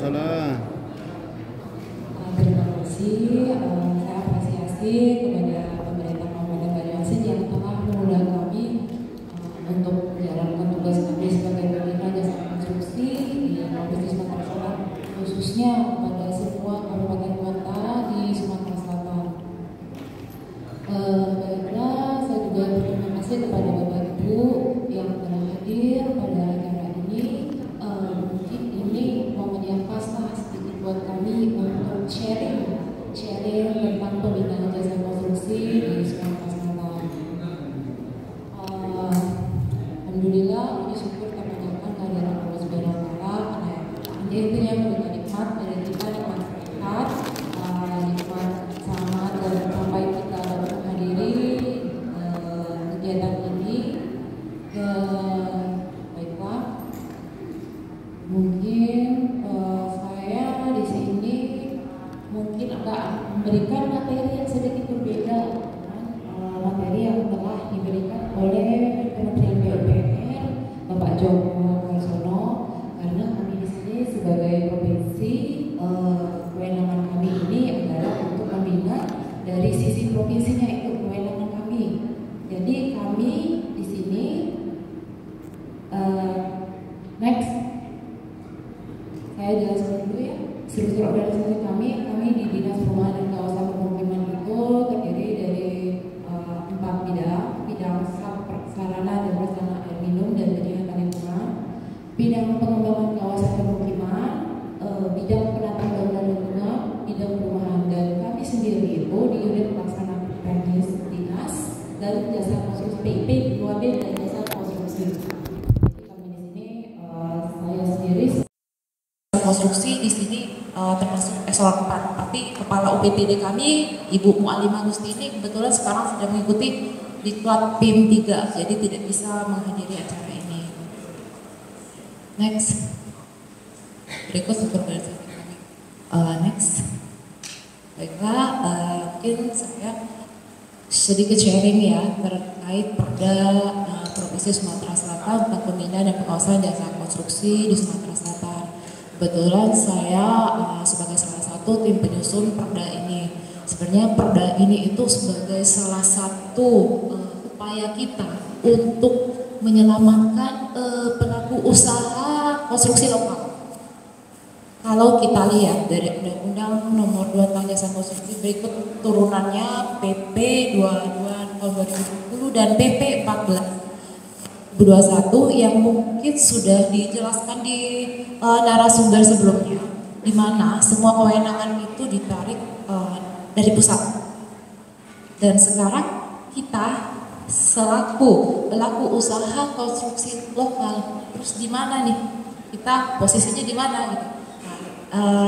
Waalaikumsalam. Terima kasih, saya apresiasi kepada pemerintah Kabupaten Banyuasin yang telah memudahkan kami untuk menjalankan tugas kami sebagai pembina jasa konstruksi di Provinsi Sumatera Selatan, khususnya kepada semua kabupaten kota di Sumatera Selatan. Baiklah, saya juga berterima kasih kepada Bapak Ibu yang telah hadir pada acara ini. Mungkin ini momen yang pas lah sedikit buat kami untuk sharing tentang pembinaan jasa konstruksi di Sumatera Selatan. Alhamdulillah, puji syukur kita panjatkan kehadiran Allah Subhanahu wa Ta'ala, karena itu yang memberikan nikmat dari kita, nikmat sehat, nikmat selamat dan sampai kita menghadiri kegiatan ini. Baiklah, mungkin saya di sini mungkin akan memberikan materi yang sedikit berbeda dengan materi yang telah diberikan oleh Kementerian PUPR Bapak Joko Karsono, karena kami di sini sebagai provinsi kewenangan kami ini adalah untuk membina dari sisi provinsinya, itu kewenangan kami. Jadi kami di sini next saya jelaskan dulu ya struktur organisasi kami di Dinas Perumahan dan Kawasan Pemukiman itu terdiri dari 4 bidang sarana dan prasarana air minum dan kesehatan lingkungan, bidang pengembangan kawasan pemukiman, bidang penataan bangunan lingkungan, bidang perumahan, dan kami sendiri itu di unit pelaksana teknis dinas dan jasa konstruksi PIP 2B dan jasa konstruksi. Jadi kami di sini saya sendiri konstruksi di sini termasuk eselon 4, tapi kepala UPTD kami Ibu Mu'alimah Gustini kebetulan sekarang sedang mengikuti diklat PIM 3, jadi tidak bisa menghadiri acara ini. Next, berikut struktur organisasi kami. Next, baiklah, mungkin saya sedikit sharing ya terkait Perda Provinsi Sumatera Selatan tentang pembinaan dan pengawasan jasa konstruksi di Sumatera Selatan. Kebetulan saya sebagai salah satu tim penyusun perda ini. Sebenarnya perda ini itu sebagai salah satu upaya kita untuk menyelamatkan pelaku usaha konstruksi lokal. Kalau kita lihat dari Undang-Undang Nomor 2 tentang Jasa Konstruksi, berikut turunannya PP 22 tahun 2020 dan PP 14 2021 yang mungkin sudah dijelaskan di narasumber sebelumnya, di mana semua kewenangan itu ditarik dari pusat. Dan sekarang kita selaku pelaku usaha konstruksi lokal, terus di mana nih? Kita posisinya di mana gitu?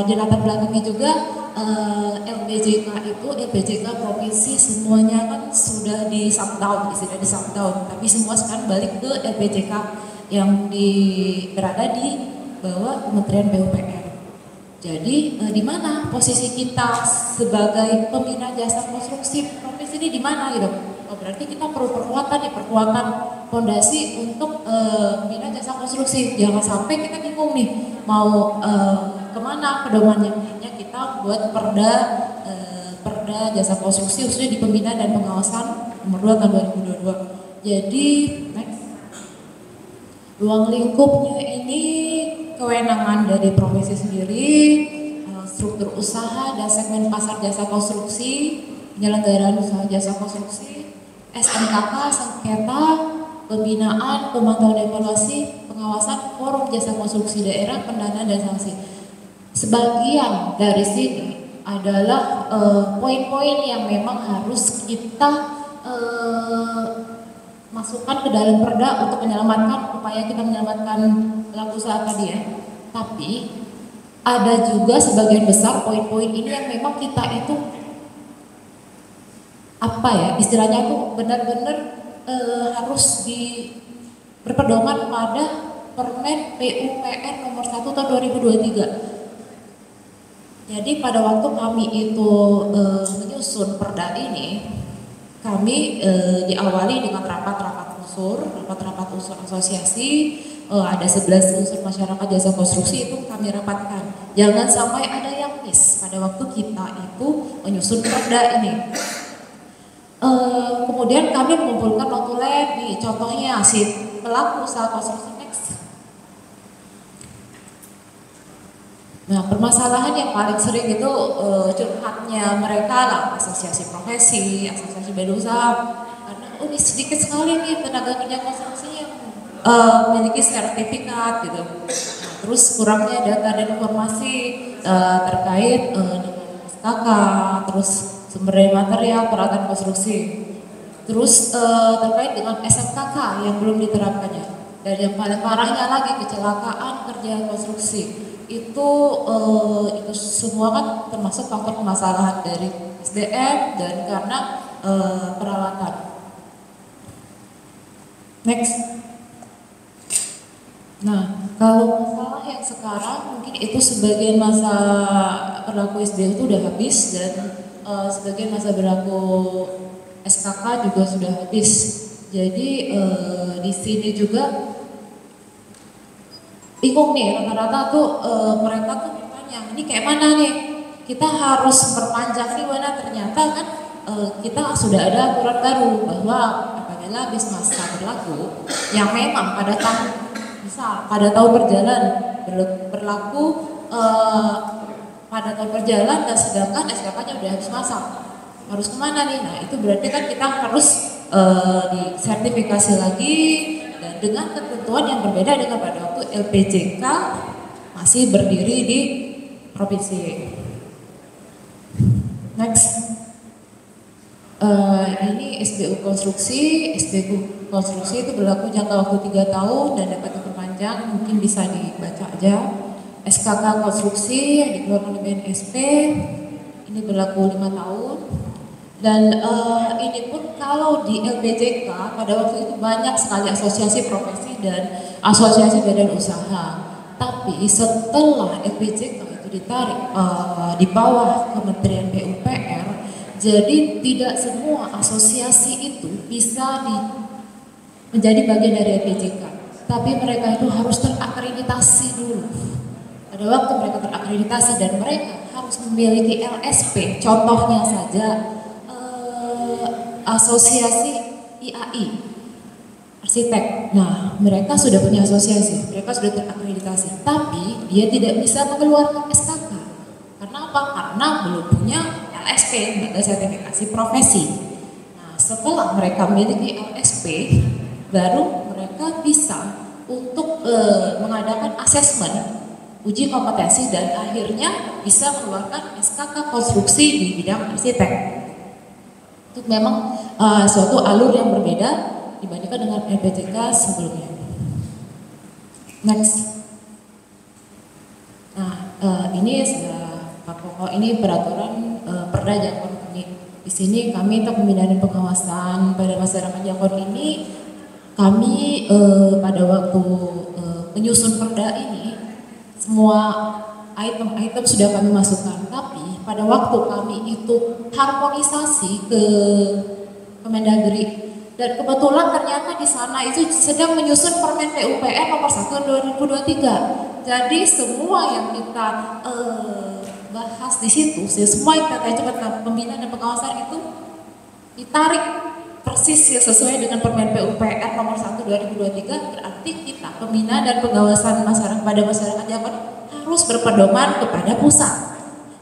Di latar belakangnya juga LPJK provinsi semuanya kan sudah di shutdown, tapi semua sekarang balik ke LPJK yang berada di bawah Kementerian PUPR. Jadi di mana posisi kita sebagai pembina jasa konstruksi provinsi ini, di mana gitu? Oh, berarti kita perlu perkuatan fondasi untuk pembina jasa konstruksi. Jangan sampai kita bingung nih mau kemana pedomannya. Hanya kita buat perda jasa konstruksi khususnya di pembinaan dan pengawasan nomor 2 tahun 2022. Jadi next, ruang lingkupnya ini kewenangan dari provinsi sendiri, struktur usaha dan segmen pasar jasa konstruksi, penyelenggaraan usaha jasa konstruksi, SMKK, sengketa, pembinaan, pemantauan evaluasi, pengawasan, forum jasa konstruksi daerah, pendanaan dan sanksi. Sebagian dari sini adalah poin-poin yang memang harus kita masukkan ke dalam perda untuk menyelamatkan, upaya kita menyelamatkan pelaku usaha tadi ya. Tapi ada juga sebagian besar poin-poin ini yang memang kita itu apa ya istilahnya itu benar-benar harus berpedoman pada Permen PUPR nomor 1 tahun 2023. Jadi pada waktu kami itu menyusun perda ini, kami diawali dengan rapat-rapat unsur asosiasi, ada 11 unsur masyarakat jasa konstruksi itu kami rapatkan. Jangan sampai ada yang miss pada waktu kita itu menyusun perda ini. Kemudian kami mengumpulkan notulen nih, contohnya si pelaku usaha konstruksi next. Nah, permasalahan yang paling sering itu curhatnya mereka lah, asosiasi profesi, asosiasi badan usaha, karena ini sedikit sekali nih tenaga kerja konstruksi yang memiliki sertifikat gitu. Nah, terus kurangnya data dan informasi terkait dengan SKK, terus sumber daya material, peralatan konstruksi. Terus terkait dengan SMKK yang belum diterapkannya. Dan yang paling parahnya lagi kecelakaan kerja konstruksi. Itu semua kan termasuk faktor permasalahan dari SDM dan karena peralatan. Next. Nah, kalau masalah yang sekarang mungkin itu sebagian masa berlaku SDM itu udah habis dan sebagian masa berlaku SKK juga sudah habis. Jadi di sini juga bingung nih, rata-rata tuh mereka tuh bertanya, ini kayak mana nih? Kita harus perpanjang nih mana? Ternyata kan kita sudah ada aturan baru bahwa apabila habis masa berlaku yang memang pada tahun misal pada tahun berjalan berlaku pada tahun berjalan dan sedangkan SKK-nya udah habis masa, harus kemana nih? Nah itu berarti kan kita harus disertifikasi lagi dan dengan ketentuan yang berbeda dengan pada waktu LPJK masih berdiri di provinsi. Next. Ini SBU konstruksi itu berlaku jangka waktu 3 tahun dan dapat diperpanjang, mungkin bisa dibaca aja. SKK konstruksi yang dikeluarkan oleh BNSP ini berlaku 5 tahun dan ini pun kalau di LPJK pada waktu itu banyak sekali asosiasi profesi dan asosiasi badan usaha, tapi setelah LPJK itu ditarik di bawah Kementerian PUPR, jadi tidak semua asosiasi itu bisa menjadi bagian dari LPJK, tapi mereka itu harus terakreditasi dulu. Pada waktu mereka terakreditasi dan mereka harus memiliki LSP, contohnya saja asosiasi IAI, arsitek. Nah, mereka sudah punya asosiasi, mereka sudah terakreditasi, tapi dia tidak bisa mengeluarkan SKK. Karena apa? Karena belum punya LSP, lembaga sertifikasi profesi. Nah, setelah mereka memiliki LSP, baru mereka bisa untuk mengadakan asesmen, uji kompetensi dan akhirnya bisa mengeluarkan SKK konstruksi di bidang arsitek. Itu memang suatu alur yang berbeda dibandingkan dengan LPJK sebelumnya. Next. Nah, ini sudah pokok ini peraturan Perda Jakon ini. Di sini kami untuk pembinaan dan pengawasan pada masyarakat Jakon ini, kami pada waktu menyusun Perda ini semua item-item sudah kami masukkan, tapi pada waktu kami itu harmonisasi ke Kemendagri dan kebetulan ternyata di sana itu sedang menyusun Permen PUPR nomor 1 2023. Jadi semua yang kita bahas di situ, semua yang kita coba pembinaan dan pengawasan itu ditarik persis ya sesuai dengan Permen PUPR nomor 1 2023. Berarti kita pembinaan dan pengawasan masyarakat pada masyarakat Jakon harus berpedoman kepada pusat,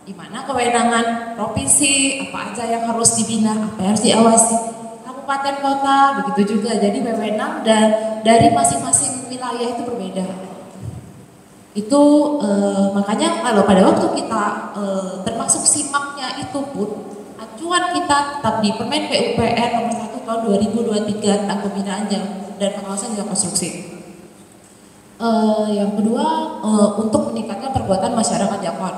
di mana kewenangan provinsi apa aja yang harus dibina, apa yang harus diawasi, kabupaten kota begitu juga. Jadi wewenang dan dari masing-masing wilayah itu berbeda. Itu makanya kalau pada waktu kita termasuk simaknya itu pun acuan kita tetap di Permen PUPR nomor 1 tahun 2023 tentang pembinaan dan pengawasan jasa konstruksi. Yang kedua untuk meningkatkan perbuatan masyarakat Jakon.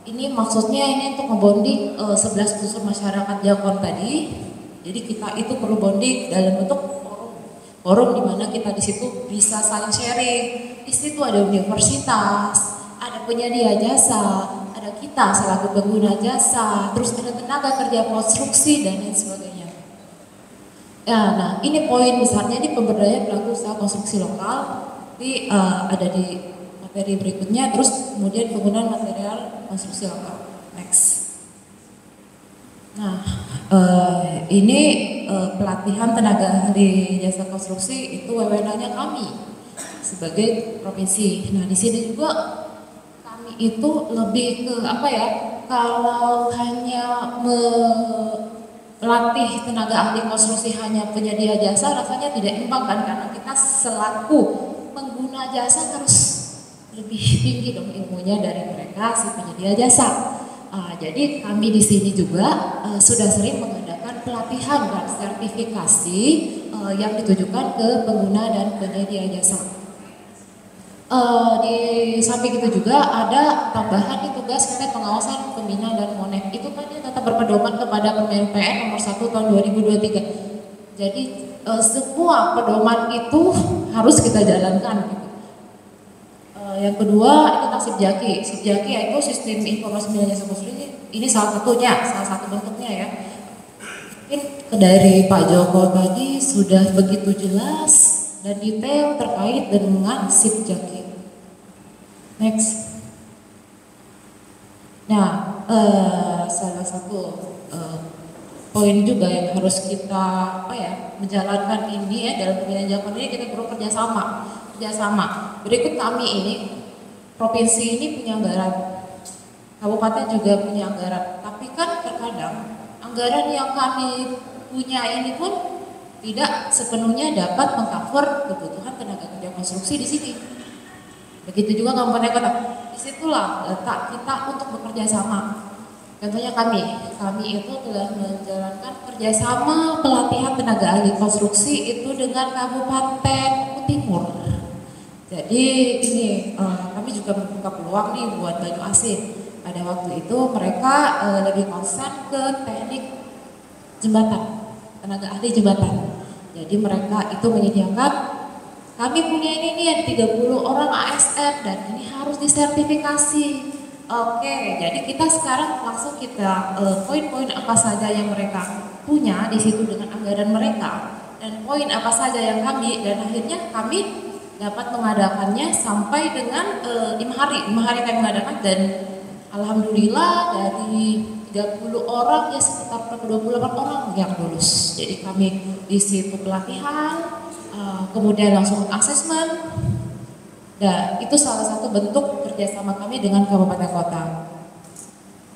Ini maksudnya ini untuk membonding 11 unsur masyarakat Jakon tadi. Jadi kita itu perlu bonding dalam bentuk forum di mana kita di situ bisa saling sharing. Di situ ada universitas, ada penyedia jasa, ada kita selaku pengguna jasa, terus ada tenaga kerja konstruksi dan lain sebagainya. Ya, nah ini poin besarnya di pemberdayaan pelaku usaha konstruksi lokal. Ada di materi berikutnya, terus kemudian penggunaan material konstruksi lokal. Next. Nah, ini pelatihan tenaga ahli jasa konstruksi itu wewenangnya kami sebagai provinsi. Nah, di sini juga kami itu lebih ke apa ya? Kalau hanya melatih tenaga ahli konstruksi hanya penyedia jasa, rasanya tidak imbang kan, karena kita selaku pengguna jasa harus lebih tinggi dong ilmunya dari mereka si penyedia jasa. Jadi kami di sini juga sudah sering mengadakan pelatihan dan sertifikasi yang ditujukan ke pengguna dan penyedia jasa. Di samping itu juga ada tambahan di tugas terkait pengawasan, pembinaan dan monet. Itu kan tetap berpedoman kepada Permen PN nomor 1 tahun 2023. Jadi semua pedoman itu harus kita jalankan. Gitu. Yang kedua itu SIPJAKI. SIPJAKI yaitu Sistem Informasi Jasa Konstruksi. Ini salah satu bentuknya ya. Mungkin dari Pak Joko tadi sudah begitu jelas dan detail terkait dengan SIPJAKI. Next. Nah, salah satu poin juga yang harus kita menjalankan ini ya dalam pembinaan jasa ini, kita perlu kerjasama. Berikut kami ini, provinsi ini punya anggaran, kabupaten juga punya anggaran, tapi kan terkadang anggaran yang kami punya ini pun tidak sepenuhnya dapat mengcover kebutuhan tenaga kerja konstruksi di sini. Begitu juga kabupaten kota. Disitulah letak kita untuk bekerja sama. Contohnya kami itu telah menjalankan kerjasama pelatihan tenaga ahli konstruksi itu dengan Kabupaten Timur. Jadi ini kami juga membuka peluang nih buat Banyuasin. Pada waktu itu mereka lebih concern ke teknik jembatan, tenaga ahli jembatan. Jadi mereka itu menyediakan, kami punya ini nih ada 30 orang ASN dan ini harus disertifikasi. Oke, jadi kita sekarang langsung kita poin-poin apa saja yang mereka punya di situ dengan anggaran mereka dan poin apa saja yang kami, dan akhirnya kami dapat mengadakannya sampai dengan 5 hari kami mengadakan, dan alhamdulillah dari 30 orang ya sekitar 28 orang yang lulus. Jadi kami di situ pelatihan, kemudian langsung asesmen. Nah, itu salah satu bentuk kerjasama kami dengan kabupaten kota.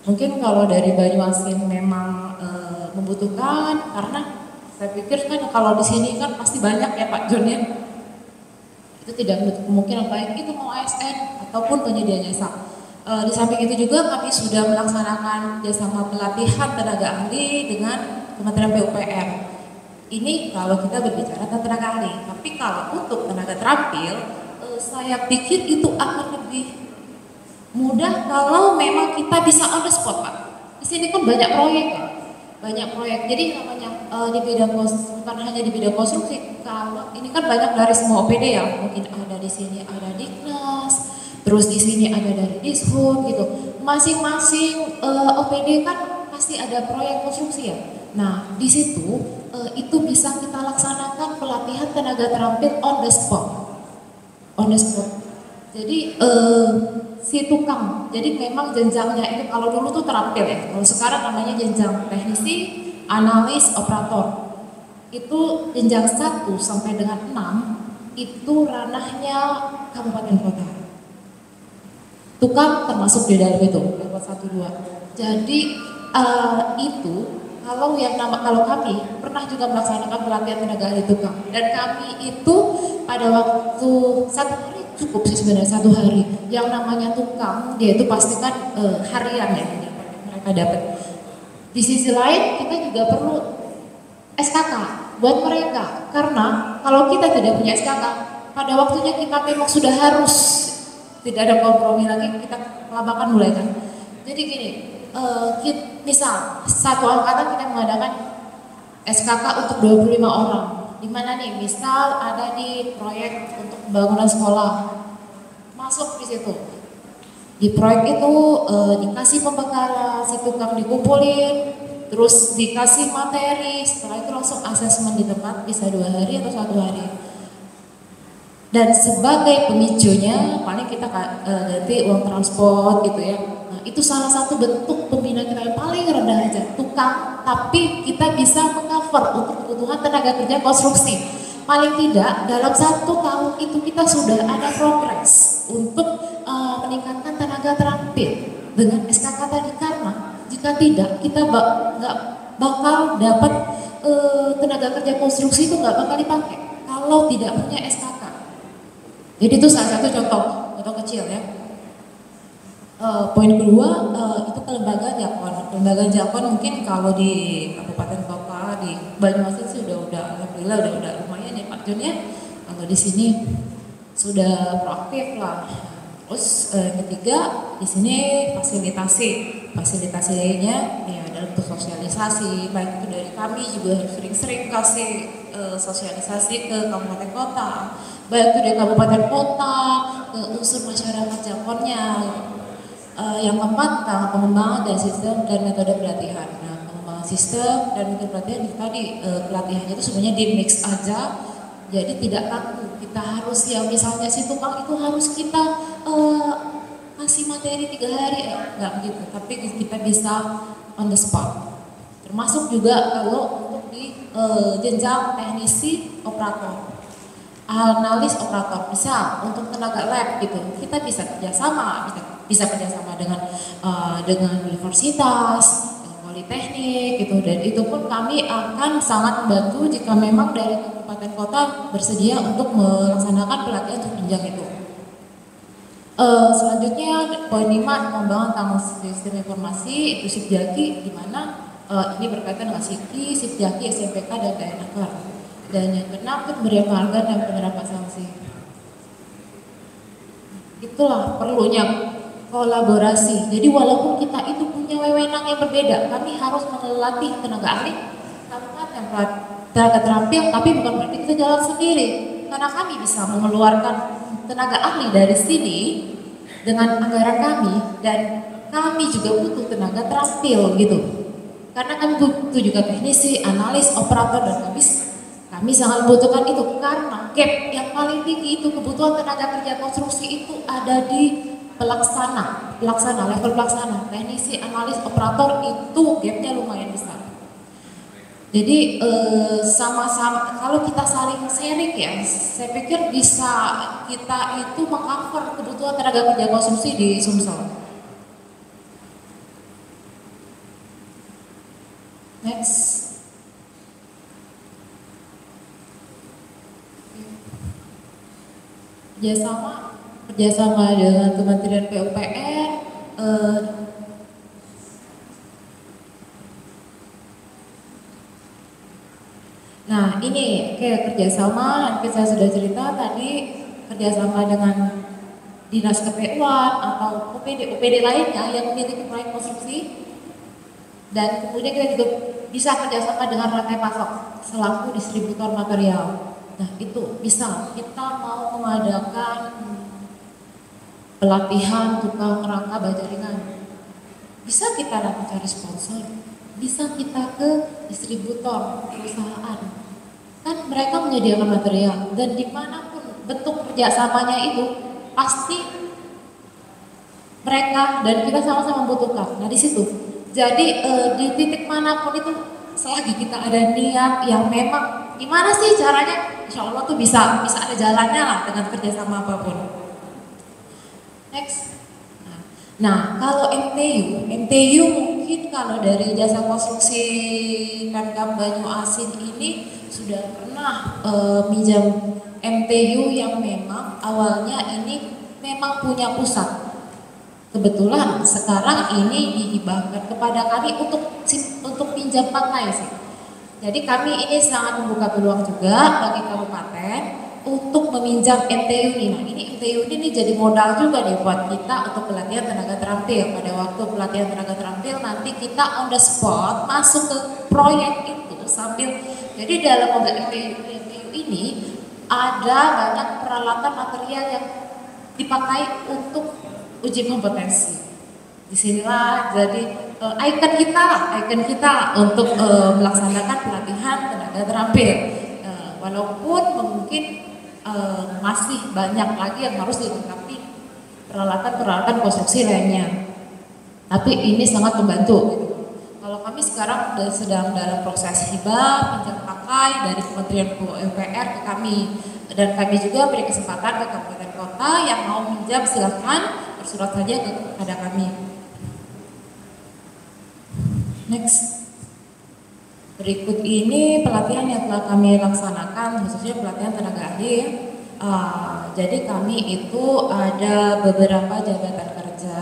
Mungkin kalau dari Banyuasin memang membutuhkan, karena saya pikir kan kalau di sini kan pasti banyak ya Pak John ya. Itu tidak menutup kemungkinan baik itu mau ASN ataupun penyedia jasa. Di samping itu juga kami sudah melaksanakan kerjasama pelatihan tenaga ahli dengan Kementerian PUPR. Ini kalau kita berbicara tentang tenaga ahli, tapi kalau untuk tenaga terampil, saya pikir itu akan lebih mudah kalau memang kita bisa on the spot Pak. Di sini kan banyak proyek ya, Jadi namanya di bidang konstruksi, bukan hanya di bidang konstruksi. Kalau ini kan banyak dari semua OPD ya, mungkin ada di sini ada Diknas, terus di sini ada dari Dishub gitu. Masing-masing OPD kan pasti ada proyek konstruksi ya. Nah di situ itu bisa kita laksanakan pelatihan tenaga terampil on the spot. Jadi si tukang, jadi memang jenjangnya itu kalau dulu tuh terampil ya, kalau sekarang namanya jenjang teknisi, analis, operator. Itu jenjang 1 sampai dengan 6 itu ranahnya kabupaten kota. Tukang termasuk di dalam itu, level 1, 2. Jadi itu kalau kami pernah juga melaksanakan pelatihan tenaga ahli tukang, dan kami itu pada waktu 1 hari cukup sih sebenarnya 1 hari. Yang namanya tukang dia itu pasti kan harian ya mereka dapat. Di sisi lain kita juga perlu SKK buat mereka, karena kalau kita tidak punya SKK pada waktunya kita memang sudah harus tidak ada kompromi lagi, kita kelabakan mulai kan. Jadi gini, misal satu angkatan kita mengadakan SKK untuk 25 orang. Di mana nih? Misal ada di proyek untuk pembangunan sekolah, masuk di situ. Di proyek itu dikasih pembekalan, si tukang dikumpulin, terus dikasih materi. Setelah itu langsung asesmen di tempat, bisa 2 hari atau 1 hari. Dan sebagai pemicunya paling kita ganti uang transport gitu ya. Nah, itu salah satu bentuk pembinaan kita yang paling rendah aja, tukang, tapi kita bisa meng-cover untuk kebutuhan tenaga kerja konstruksi. Paling tidak dalam 1 tahun itu kita sudah ada progres untuk meningkatkan tenaga terampil dengan SKK tadi, karena jika tidak kita nggak bakal dapat tenaga kerja konstruksi, itu nggak bakal dipakai kalau tidak punya SKK. Jadi itu salah satu contoh kecil ya. Poin kedua itu kelembagaan Jakon. Kelembagaan Jakon mungkin kalau di kabupaten kota di Banyuasin sih udah alhamdulillah udah lumayan ya Pak Jun ya. Kalau di sini sudah proaktif lah. Terus ketiga di sini fasilitasinya ya dalam bentuk sosialisasi, baik itu dari kami juga harus sering-sering kasih sosialisasi ke kabupaten kota, baik itu dari kabupaten kota ke unsur masyarakat Jakonnya. Yang keempat pengembangan dari sistem dan metode pelatihan. Nah, pengembangan sistem dan metode pelatihan tadi pelatihannya itu sebenarnya di mix aja, jadi tidak kaku. Kita harus yang misalnya si tukang itu harus kita kasih materi 3 hari, nggak begitu, tapi kita bisa on the spot. Termasuk juga kalau untuk di jenjang teknisi operator, analis operator, bisa untuk tenaga lab gitu, kita bisa kerjasama, bisa kerjasama dengan universitas, dengan politeknik gitu, dan itu pun kami akan sangat membantu jika memang dari kabupaten kota bersedia untuk melaksanakan pelatihan untuk jenjang itu. Selanjutnya poin 5, pengembangan tentang sistem informasi itu Sipjaki, di mana ini berkaitan dengan SIPI, Sipjaki, SMPK dan Daenaker. Dan yang keenam pemberian penghargaan dan penerapan sanksi. Itulah perlunya kolaborasi. Jadi walaupun kita itu punya wewenang yang berbeda, kami harus melatih tenaga ahli, tenaga terampil, tapi bukan berarti kita jalan sendiri. Karena kami bisa mengeluarkan tenaga ahli dari sini dengan anggaran kami, dan kami juga butuh tenaga terampil gitu. Karena kami butuh juga teknisi, analis, operator, dan kami sangat membutuhkan itu, karena gap yang paling tinggi itu kebutuhan tenaga kerja konstruksi itu ada di level pelaksana, teknisi, analis, operator, itu gapnya lumayan besar. Jadi sama-sama kalau kita saling sharing ya, saya pikir bisa kita itu meng-cover kebutuhan tenaga kerja konstruksi di Sumsel. Next. kerjasama dengan Kementerian PUPR, nah ini kayak kerjasama, mungkin saya sudah cerita tadi, kerjasama dengan dinas KPU-an atau OPD lainnya yang memiliki proyek konstruksi, dan kemudian kita juga bisa kerjasama dengan rantai pasok selaku distributor material. Nah itu bisa kita mau mengadakan pelatihan tukang rangka baja ringan, bisa kita nanti cari sponsor, bisa kita ke distributor perusahaan, kan mereka menyediakan material, dan dimanapun bentuk kerjasamanya itu pasti mereka dan kita sama-sama membutuhkan. Nah di situ, jadi di titik manapun itu, selagi kita ada niat yang memang gimana sih caranya, insya Allah tuh bisa ada jalannya lah dengan kerjasama apapun. Next. Nah kalau MTU mungkin kalau dari jasa konstruksi Pemkab Banyuasin ini sudah pernah minjam MTU yang memang awalnya ini memang punya pusat. Kebetulan sekarang ini dihibahkan kepada kami untuk pinjam pakai sih. Jadi kami ini sangat membuka peluang juga bagi kabupaten untuk meminjam MTU ini. Nah ini MTU ini jadi modal juga nih buat kita untuk pelatihan tenaga terampil. Pada waktu pelatihan tenaga terampil nanti kita on the spot masuk ke proyek itu sambil, jadi dalam mobil MTU ini ada banyak peralatan material yang dipakai untuk uji kompetensi. Disinilah jadi ikon kita untuk melaksanakan pelatihan tenaga terampil. Walaupun mungkin masih banyak lagi yang harus dilengkapi peralatan-peralatan konstruksi lainnya. Tapi ini sangat membantu. Gitu. Kalau kami sekarang sedang dalam proses hibah pinjam pakai dari Kementerian PUPR ke kami, dan kami juga beri kesempatan ke kabupaten kota yang mau minjam silakan bersurat saja kepada kami. Next. Berikut ini pelatihan yang telah kami laksanakan, khususnya pelatihan tenaga ahli. Jadi kami itu ada beberapa jabatan kerja,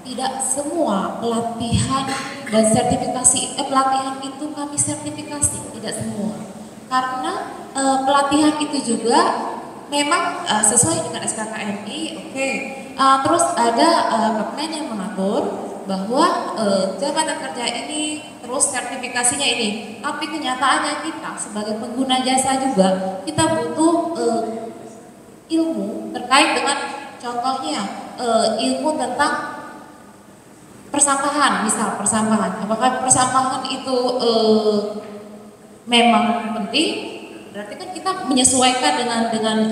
tidak semua pelatihan dan sertifikasi, pelatihan itu kami sertifikasi, tidak semua. Karena pelatihan itu juga memang sesuai dengan SKKNI, oke. Terus ada Kepmen yang mengatur bahwa jabatan kerja ini terus sertifikasinya ini, tapi kenyataannya kita sebagai pengguna jasa juga kita butuh ilmu terkait dengan contohnya ilmu tentang persampahan, misal persampahan. Apakah persampahan itu memang penting? Berarti kan kita menyesuaikan dengan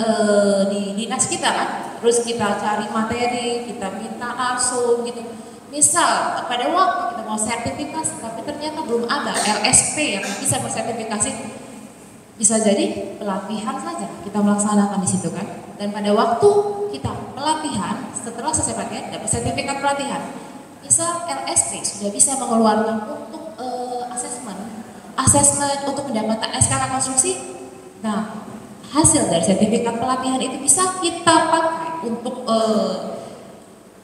di dinas kita kan. Terus kita cari materi, kita minta langsung gitu. Misal pada waktu kita mau sertifikasi tapi ternyata belum ada LSP yang bisa bersertifikasi, bisa jadi pelatihan saja kita melaksanakan di situ kan. Dan pada waktu kita pelatihan, setelah selesai pelatihan dapat sertifikat pelatihan, misal LSP sudah bisa mengeluarkan untuk asesmen untuk mendapatkan SKK konstruksi. Nah, hasil dari sertifikat pelatihan itu bisa kita pakai untuk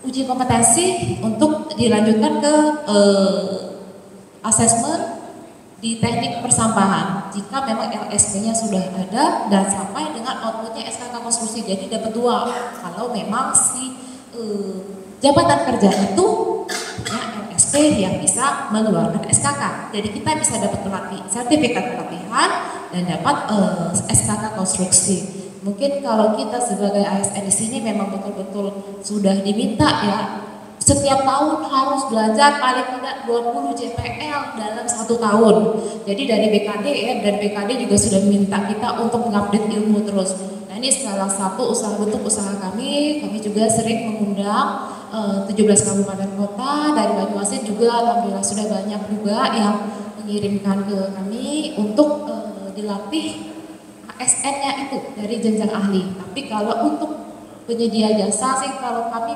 uji kompetensi untuk dilanjutkan ke asesmen di teknik persampahan jika memang LSP-nya sudah ada dan sampai dengan outputnya SKK konstruksi. Jadi dapat 2 kalau memang si jabatan kerja itu punya LSP yang bisa mengeluarkan SKK. Jadi kita bisa dapat sertifikat pelatihan dan dapat SKK konstruksi. Mungkin kalau kita sebagai ASN di sini memang betul-betul sudah diminta ya, setiap tahun harus belajar paling tidak 20 JPL dalam 1 tahun. Jadi dari BKD ya, dan BKD juga sudah minta kita untuk mengupdate ilmu terus. Nah ini salah satu bentuk usaha kami juga sering mengundang 17 kabupaten kota dari Banyuasin juga, alhamdulillah sudah banyak juga yang mengirimkan ke kami untuk dilatih ASN-nya itu dari jenjang ahli. Tapi kalau untuk penyedia jasa sih kalau kami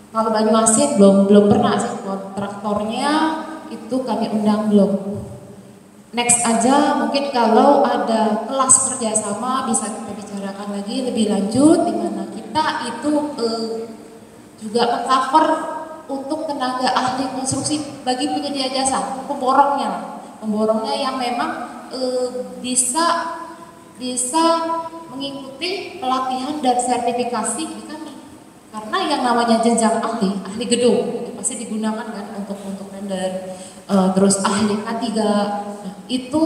kalau Banyuasin belum pernah sih, kontraktornya itu kami undang belum. Next aja, mungkin kalau ada kelas kerjasama bisa kita bicarakan lagi lebih lanjut, di mana kita itu juga meng-cover untuk tenaga ahli konstruksi bagi penyedia jasa, pemborongnya yang memang bisa mengikuti pelatihan dan sertifikasi di kami. Karena yang namanya jenjang ahli gedung itu pasti digunakan kan untuk render, terus ahli K3. Nah, itu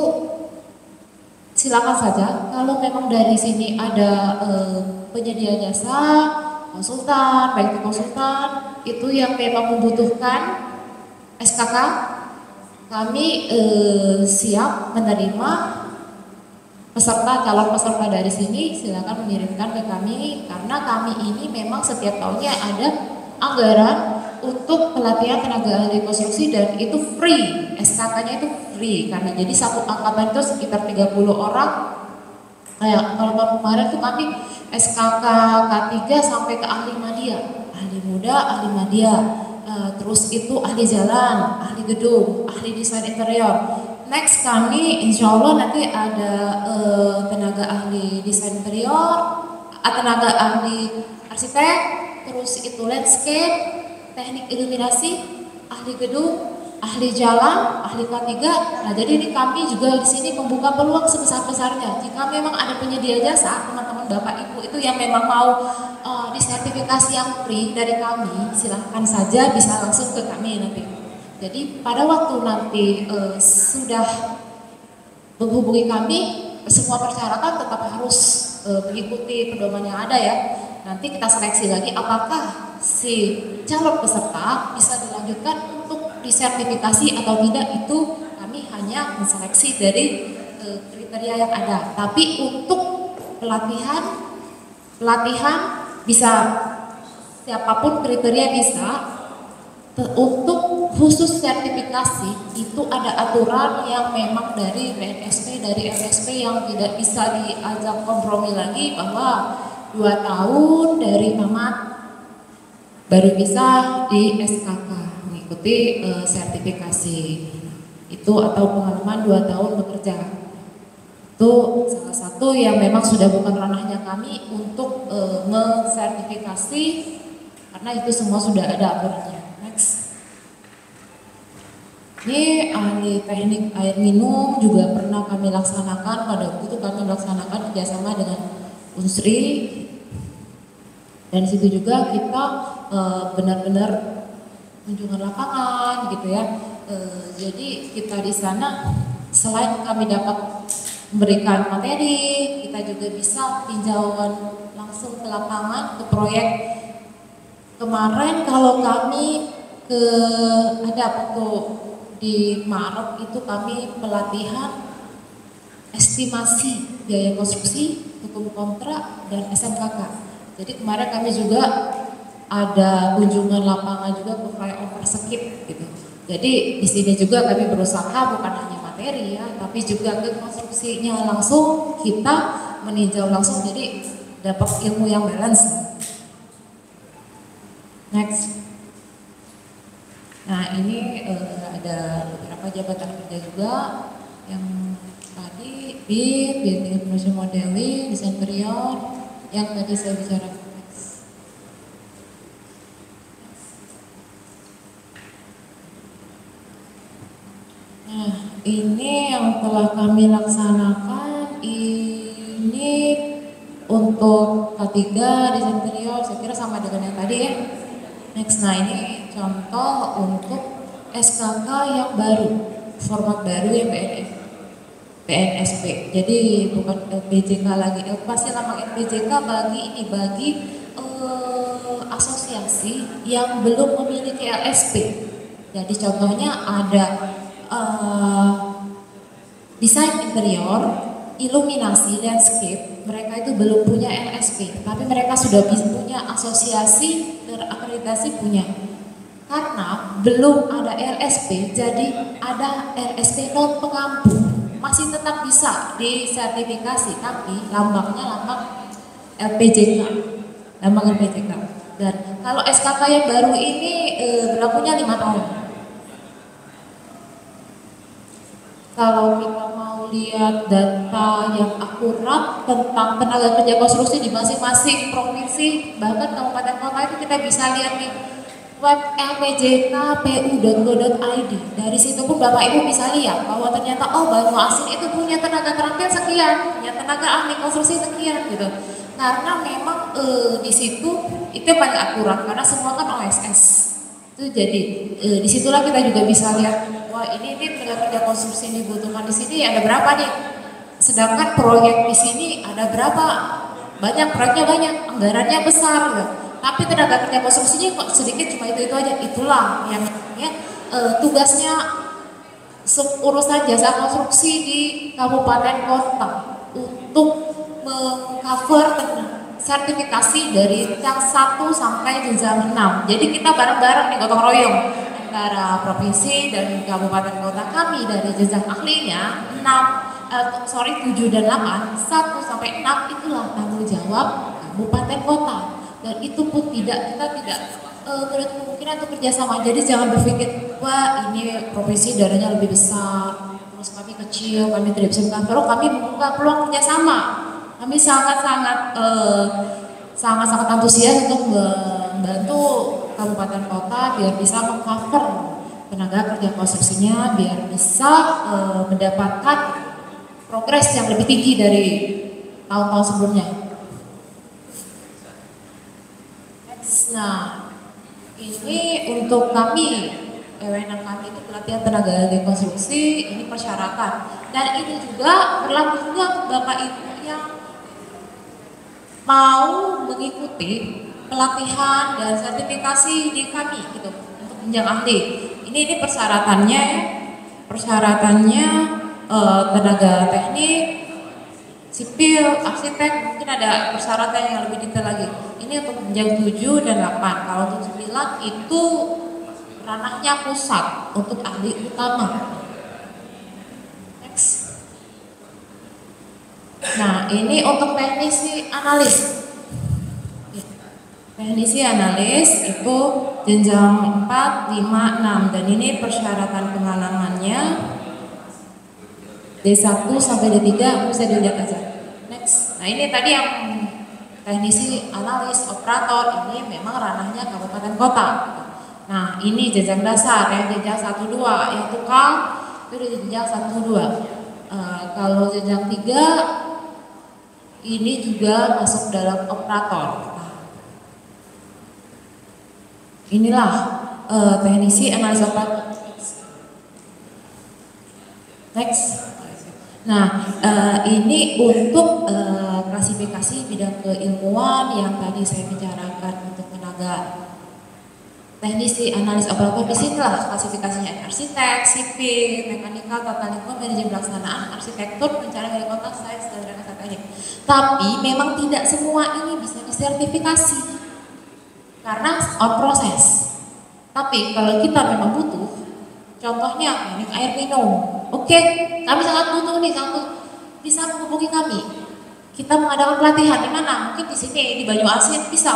silakan saja kalau memang dari sini ada penyedia jasa, konsultan, baik itu konsultan itu yang memang membutuhkan SKK, kami siap menerima calon peserta dari sini. Silakan mengirimkan ke kami karena kami ini memang setiap tahunnya ada anggaran untuk pelatihan tenaga ahli konstruksi dan itu free, SKK-nya itu free karena jadi satu angkatan itu sekitar 30 orang. Kayak kalau tahun kemarin tuh kami SKK K3 sampai ke ahli madya, ahli muda, ahli madya, terus itu ahli jalan, ahli gedung, ahli desain interior. Next kami insya Allah nanti ada tenaga ahli desain interior, tenaga ahli arsitek, terus itu landscape, teknik iluminasi, ahli gedung, ahli jalan, ahli K3. Nah jadi ini kami juga di sini membuka peluang sebesar-besarnya. Jika memang ada penyedia jasa, teman-teman Bapak Ibu itu yang memang mau disertifikasi yang free dari kami, silahkan saja bisa langsung ke kami nanti. Jadi pada waktu nanti sudah menghubungi kami, semua persyaratan tetap harus mengikuti pedoman yang ada ya. Nanti kita seleksi lagi apakah si calon peserta bisa dilanjutkan untuk disertifikasi atau tidak, itu kami hanya menseleksi dari kriteria yang ada. Tapi untuk pelatihan bisa siapapun kriteria bisa. Untuk khusus sertifikasi itu ada aturan yang memang dari BNSP, dari LSP yang tidak bisa diajak kompromi lagi, bahwa 2 tahun dari tamat baru bisa di SKK mengikuti sertifikasi itu, atau pengalaman 2 tahun bekerja. Itu salah satu yang memang sudah bukan ranahnya kami untuk mensertifikasi, karena itu semua sudah ada aturannya. Ini ahli teknik air minum juga pernah kami laksanakan. Pada waktu itu kami laksanakan kerjasama dengan Unsri, dan situ juga kita benar-benar kunjungan lapangan gitu ya. Jadi kita di sana selain kami dapat memberikan materi, kita juga bisa tinjauan langsung ke lapangan, ke proyek. Kemarin kalau kami ada waktu di Maret itu kami pelatihan estimasi biaya konstruksi, hukum kontrak, dan SMKK. Jadi kemarin kami juga ada kunjungan lapangan juga ke flyover Sekip gitu. Jadi di sini juga kami berusaha bukan hanya materi ya, tapi juga ke konstruksinya langsung kita meninjau langsung, jadi dapat ilmu yang balance. Next. Nah ini ada beberapa jabatan kerja juga yang tadi building information modeling, desain interior, yang tadi saya bicarakan. Nah ini yang telah kami laksanakan, ini untuk K3 desain interior, saya kira sama dengan yang tadi ya. Next, nah ini contoh untuk SKK yang baru, format baru yang BNSP. Jadi bukan LPJK lagi, pasti nama LPJK bagi asosiasi yang belum memiliki LSP. Jadi contohnya ada desain interior, iluminasi, landscape, mereka itu belum punya LSP, tapi mereka sudah punya asosiasi terakreditasi punya. Karena belum ada LSP, jadi ada LSP non pengampu, masih tetap bisa disertifikasi, tapi lambangnya lambang LPJK, lambang LPJK. Dan kalau SKK yang baru ini berlakunya 5 tahun. Kalau kita mau lihat data yang akurat tentang tenaga kerja konstruksi di masing-masing provinsi, bahkan kabupaten kota, itu kita bisa lihat di web lpjkpu.go.id. Dari situ pun Bapak Ibu bisa lihat bahwa ternyata Banyuasin itu punya tenaga terampil sekian, punya tenaga ahli konstruksi sekian gitu. Karena memang di situ itu paling akurat, karena semua kan OSS. Itu jadi disitulah kita juga bisa lihat, wah ini tenaga kerja konstruksi yang dibutuhkan di sini ada berapa nih, sedangkan proyek di sini ada berapa banyak, proyeknya banyak, anggarannya besar gitu. Tapi tenaga kerja konstruksinya kok sedikit, cuma itu aja. Itulah yang tugasnya urusan jasa konstruksi di kabupaten kota untuk mengcover sertifikasi dari yang 1 sampai jenjang 6. Jadi kita bareng-bareng nih, gotong royong antara provinsi dan kabupaten kota. Kami dari jenjang ahlinya 7 dan 8, 1 sampai 6 itulah tanggung jawab kabupaten kota. Dan itu pun kita tidak menutup kemungkinan untuk kerjasama. Jadi jangan berpikir, wah ini provinsi dananya lebih besar, terus kami kecil, kami tidak bisa mengcover. Kami membuka peluang kerjasama. Kami sangat-sangat antusias untuk membantu kabupaten kota biar bisa mengcover tenaga kerja konstruksinya, biar bisa mendapatkan progres yang lebih tinggi dari tahun-tahun sebelumnya. Nah, ini untuk kami, wewenang kami itu pelatihan tenaga kerja konstruksi, ini persyaratan. Dan ini juga berlaku juga untuk Bapak Ibu yang mau mengikuti pelatihan dan sertifikasi di kami gitu untuk jenjang ahli. Ini persyaratannya tenaga teknik sipil, arsitek, mungkin ada persyaratan yang lebih detail lagi. Ini untuk jenjang 7 dan 8. Kalau untuk 9 itu ranahnya pusat untuk ahli utama. Next. Nah, ini untuk teknisi analis. Teknisi analis itu jenjang 4, 5, 6 dan ini persyaratan pengalamannya D1 sampai D3 bisa dilihat aja. Next. Nah, ini tadi yang teknisi analis operator ini memang ranahnya kabupaten kota. Nah, ini jenjang dasar ya, jenjang 1 2, yang tukang itu di jenjang 1 2. Kalau jenjang 3 ini juga masuk dalam operator. Inilah teknisi analis operator. Next. Nah, ini untuk klasifikasi bidang keilmuan yang tadi saya bicarakan untuk tenaga teknisi analis operator. Di sinilah klasifikasinya: arsitek, sipil, mekanikal, tata lingkungan, manajemen pelaksanaan, arsitektur, perencanaan dari kota, sains dan rekayasa teknik. Tapi memang tidak semua ini bisa disertifikasi karena on proses. Tapi kalau kita memang butuh, contohnya teknik air minum, oke, kami sangat butuh nih, bisa menghubungi kami. Kita mengadakan pelatihan di mana? Mungkin di sini di Banyuasin bisa.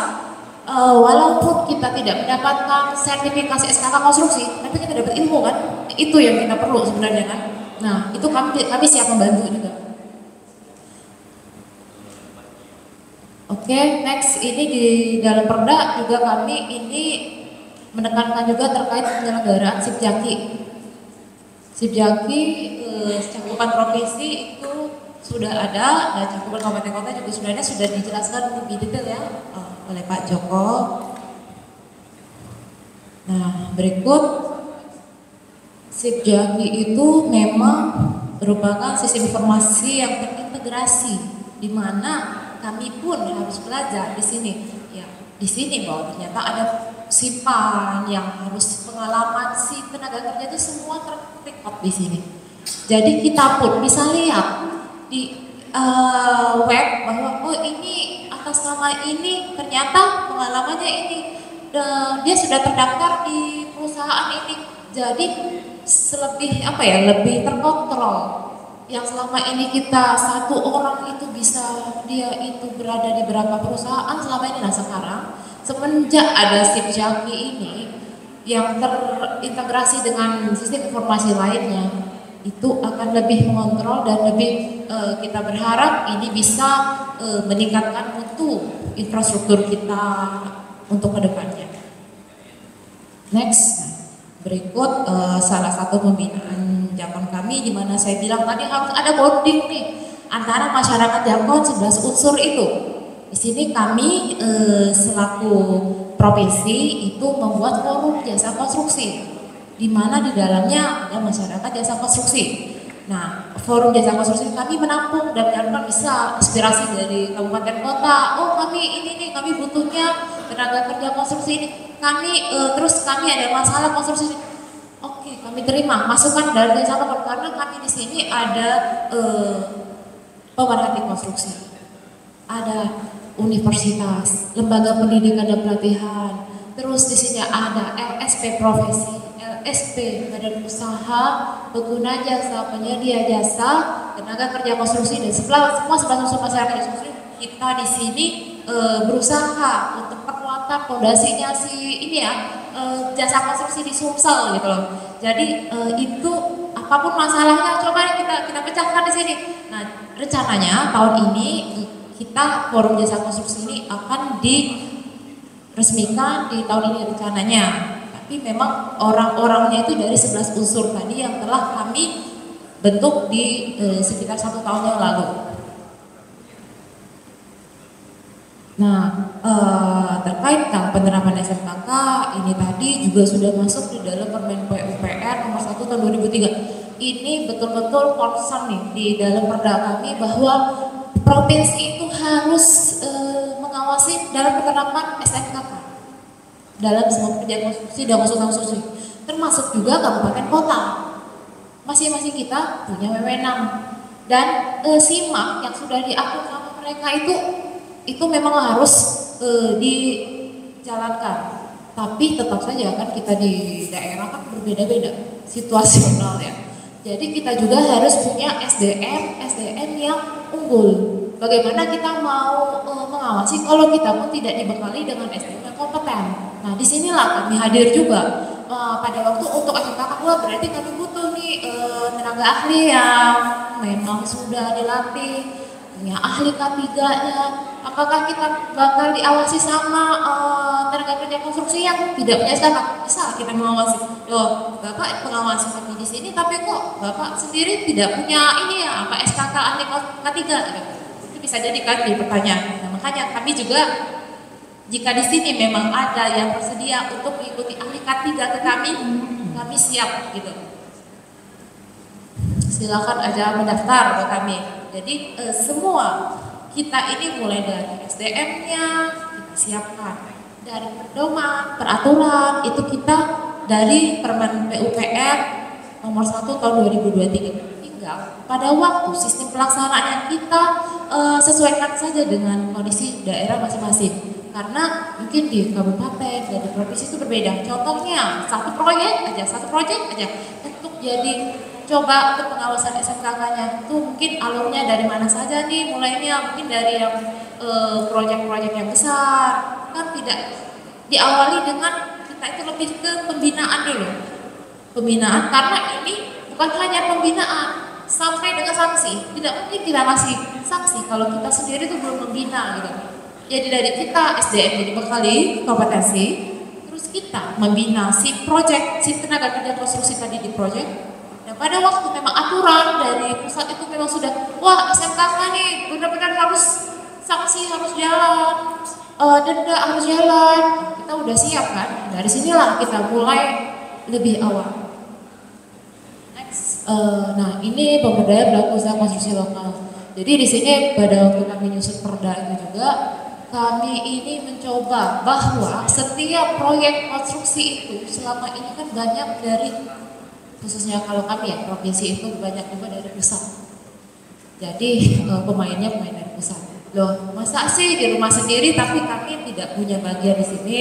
Walaupun kita tidak mendapatkan sertifikasi SKK konstruksi, tapi kita dapat ilmu kan? Itu yang kita perlu sebenarnya kan? Nah, itu kami siap membantu juga. Oke, next, ini di dalam Perda juga kami ini menekankan juga terkait penyelenggaraan Sipjaki. Sipjaki cakupan provinsi itu sudah ada dan cakupan kabupaten kota juga sudah ada, sudah dijelaskan lebih detail ya oleh Pak Joko. Nah, berikut Sipjaki itu memang merupakan sistem informasi yang terintegrasi di mana kami pun harus belajar di sini. Ya, di sini bahwa ternyata ada simpan yang harus pengalaman si tenaga kerja itu semua terrecord di sini. Jadi kita pun bisa lihat di web bahwa oh ini atas nama ini ternyata pengalamannya ini dan dia sudah terdaftar di perusahaan ini. Jadi lebih terkontrol. Yang selama ini kita satu orang itu bisa dia itu berada di berapa perusahaan selama ini. Nah, sekarang semenjak ada Sipjaki ini yang terintegrasi dengan sistem informasi lainnya, itu akan lebih mengontrol dan lebih kita berharap ini bisa meningkatkan mutu infrastruktur kita untuk kedepannya. Next, berikut salah satu pembinaan Jakon kami di mana saya bilang tadi harus ada bonding nih antara masyarakat Jakon 11 unsur itu. Di sini kami selaku provinsi itu membuat forum jasa konstruksi di mana di dalamnya ada masyarakat jasa konstruksi. Nah, forum jasa konstruksi kami menampung dan menyalurkan bisa inspirasi dari kabupaten kota. Oh, kami ini nih, kami butuhnya tenaga kerja konstruksi ini. Kami ada masalah konstruksi ini. Oke, kami terima masukan dari jasa konstruksi karena kami di sini ada pemerhati konstruksi, ada universitas, lembaga pendidikan dan pelatihan. Terus di sini ada LSP profesi, LSP badan usaha, pengguna jasa, penyedia jasa, tenaga kerja konstruksi dan semua unsur masyarakat konstruksi. Kita di sini berusaha untuk perkuatan fondasinya jasa konstruksi di Sumsel gitu loh. Jadi itu apapun masalahnya coba kita pecahkan di sini. Nah, rencananya tahun ini kita forum jasa konstruksi ini akan diresmikan di tahun ini rencananya. Tapi memang orang-orangnya itu dari 11 unsur tadi yang telah kami bentuk di sekitar 1 tahun yang lalu. Nah, terkait dengan penerapan SMKK ini tadi juga sudah masuk di dalam Permen PUPR nomor 1 tahun 2003. Ini betul-betul concern nih di dalam perda kami bahwa provinsi itu harus mengawasi dalam penerapan SMKK dalam semua pekerjaan konstruksi dan konstruksi, termasuk juga kabupaten kota. Masing-masing kita punya wewenang Dan simak yang sudah diatur sama mereka itu memang harus dijalankan. Tapi tetap saja kan kita di daerah kan berbeda-beda situasional ya. Jadi kita juga harus punya SDM yang unggul. Bagaimana kita mau mengawasi kalau kita pun tidak dibekali dengan SDM yang kompeten. Nah disinilah kami hadir juga. Pada waktu untuk SMK kedua berarti kami butuh nih tenaga ahli yang memang sudah dilatih, punya ahli K3-nya. Apakah kita bakal diawasi sama tenaga kerja konstruksi yang tidak punya SKK? Bisa kita mengawasi. Loh, Bapak mengawasi kami di sini, tapi kok Bapak sendiri tidak punya ini ya, apa SKK ahli K3? Itu bisa jadi kan di pertanyaan. Nah, makanya kami juga jika di sini memang ada yang bersedia untuk mengikuti ahli K3 ke kami siap gitu. Silakan aja mendaftar ke kami. Jadi semua kita ini mulai dari SDM-nya kita siapkan, dari pedoman, peraturan itu kita dari Permen PUPR nomor 1 tahun 2023. Tinggal pada waktu sistem pelaksanaannya kita sesuaikan saja dengan kondisi daerah masing-masing. Karena mungkin di kabupaten dan di provinsi itu berbeda. Contohnya satu proyek aja untuk jadi coba untuk pengawasan SMKK-nya itu mungkin alurnya dari mana saja nih, mulainya mungkin dari yang proyek-proyek yang besar, kan tidak diawali dengan kita itu lebih ke pembinaan dulu. Pembinaan karena ini bukan hanya pembinaan sampai dengan sanksi. Tidak mungkin kita kasih sanksi kalau kita sendiri itu belum membina gitu. Jadi dari kita SDM dibekali kompetensi, terus kita membina si proyek, si tenaga kerja konstruksi tadi di proyek. Dan pada waktu memang aturan dari pusat itu memang sudah, wah SMKK nih benar-benar harus sanksi harus jalan, denda harus jalan. Kita udah siap kan? Dari sinilah kita mulai lebih awal. Next, nah ini pemberdayaan pelaku usaha konstruksi lokal. Jadi di sini pada waktu kami nyusun perda itu juga kami ini mencoba bahwa setiap proyek konstruksi itu selama ini kan banyak dari, khususnya kalau kami ya provinsi itu banyak juga dari pusat. Jadi pemainnya pemain dari pusat. Loh, masa sih di rumah sendiri tapi kami tidak punya bagian di sini?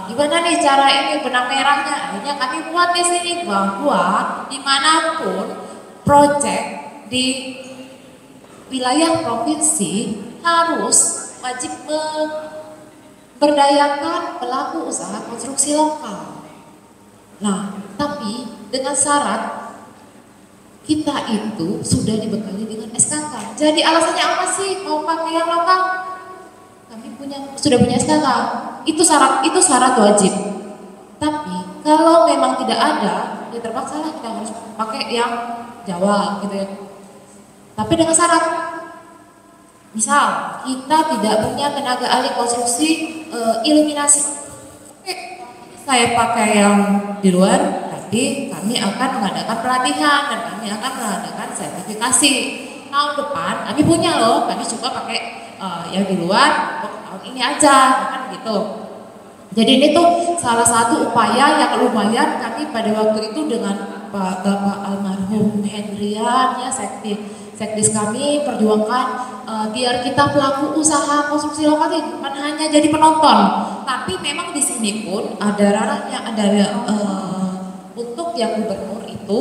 Gimana nih cara ini benang merahnya? Akhirnya kami buat di sini bahwa dimanapun proyek di wilayah provinsi harus wajib memberdayakan pelaku usaha konstruksi lokal. Nah, tapi dengan syarat kita itu sudah dibekali dengan SKK. Jadi alasannya apa sih mau pakai yang lokal? Kami sudah punya SKK. Itu syarat wajib. Tapi kalau memang tidak ada, ya terpaksa lah kita harus pakai yang Jawa gitu ya. Tapi dengan syarat, misal kita tidak punya tenaga ahli konstruksi iluminasi, saya pakai yang di luar, tapi kami akan mengadakan pelatihan dan kami akan mengadakan sertifikasi. Tahun depan kami punya loh, kami coba pakai yang di luar untuk tahun ini aja, kan gitu. Jadi ini tuh salah satu upaya yang lumayan kami pada waktu itu dengan Bapak almarhum Hendrian ya sekdis kami perjuangkan biar kita pelaku usaha konstruksi lokal ini bukan hanya jadi penonton, tapi memang di sini pun ada ranahnya, ada untuk yang gubernur itu,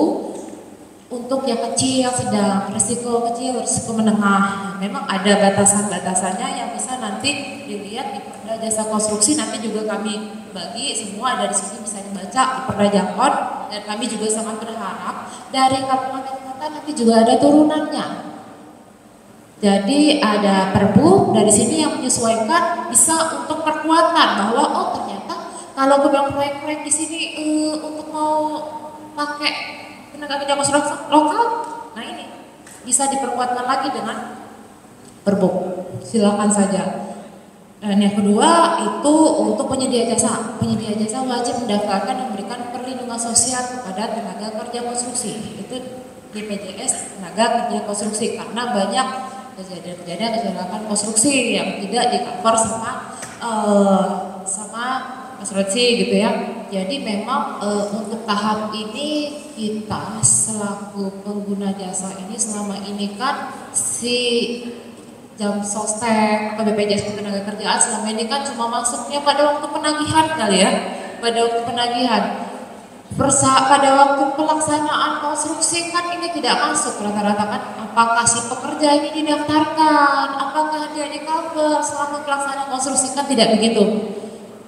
untuk yang kecil, sedang, risiko kecil, risiko menengah, memang ada batasan-batasannya yang bisa nanti dilihat di Perda Jasa Konstruksi. Nanti juga kami bagi semua dari sini bisa dibaca di Perda Jakon, dan kami juga sangat berharap dari kabupaten kota nanti juga ada turunannya. Jadi ada perbu dari sini yang menyesuaikan bisa untuk perkuatan bahwa oh ternyata kalau beberapa proyek-proyek di sini untuk mau pakai tenaga kerja konstruksi lokal, nah ini bisa diperkuatkan lagi dengan perbu. Silakan saja. Dan yang kedua itu untuk penyedia jasa. Penyedia jasa wajib mendaftarkan dan memberikan perlindungan sosial kepada tenaga kerja konstruksi. Itu BPJS tenaga kerja konstruksi, karena banyak kejadian-kejadian kecelakaan konstruksi yang tidak di-cover sama asuransi gitu ya. Jadi memang untuk tahap ini kita selaku pengguna jasa ini selama ini kan si jam sostek atau BPJS Ketenagakerjaan selama ini kan cuma masuknya pada waktu penagihan kali ya, pada waktu penagihan. Pada waktu pelaksanaan konstruksi kan ini tidak masuk rata-rata kan, apakah si pekerja ini didaftarkan, apakah dia di cover selama pelaksanaan konstruksi kan tidak begitu.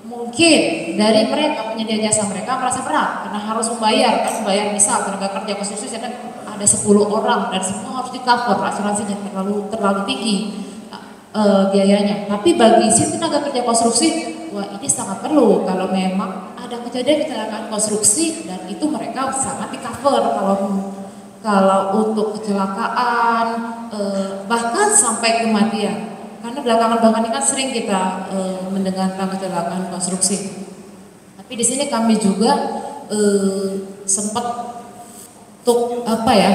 Mungkin dari mereka penyedia jasa mereka merasa berat karena harus membayar kan, membayar misal tenaga kerja konstruksi kan ada 10 orang dan semua harus di cover, asuransinya terlalu tinggi biayanya. Tapi bagi si tenaga kerja konstruksi, wah ini sangat perlu kalau memang ada kejadian kecelakaan konstruksi dan itu mereka sangat di cover kalau untuk kecelakaan bahkan sampai kematian. Karena belakangan ini kan sering kita mendengar tentang kecelakaan konstruksi. Tapi di sini kami juga sempat untuk apa ya?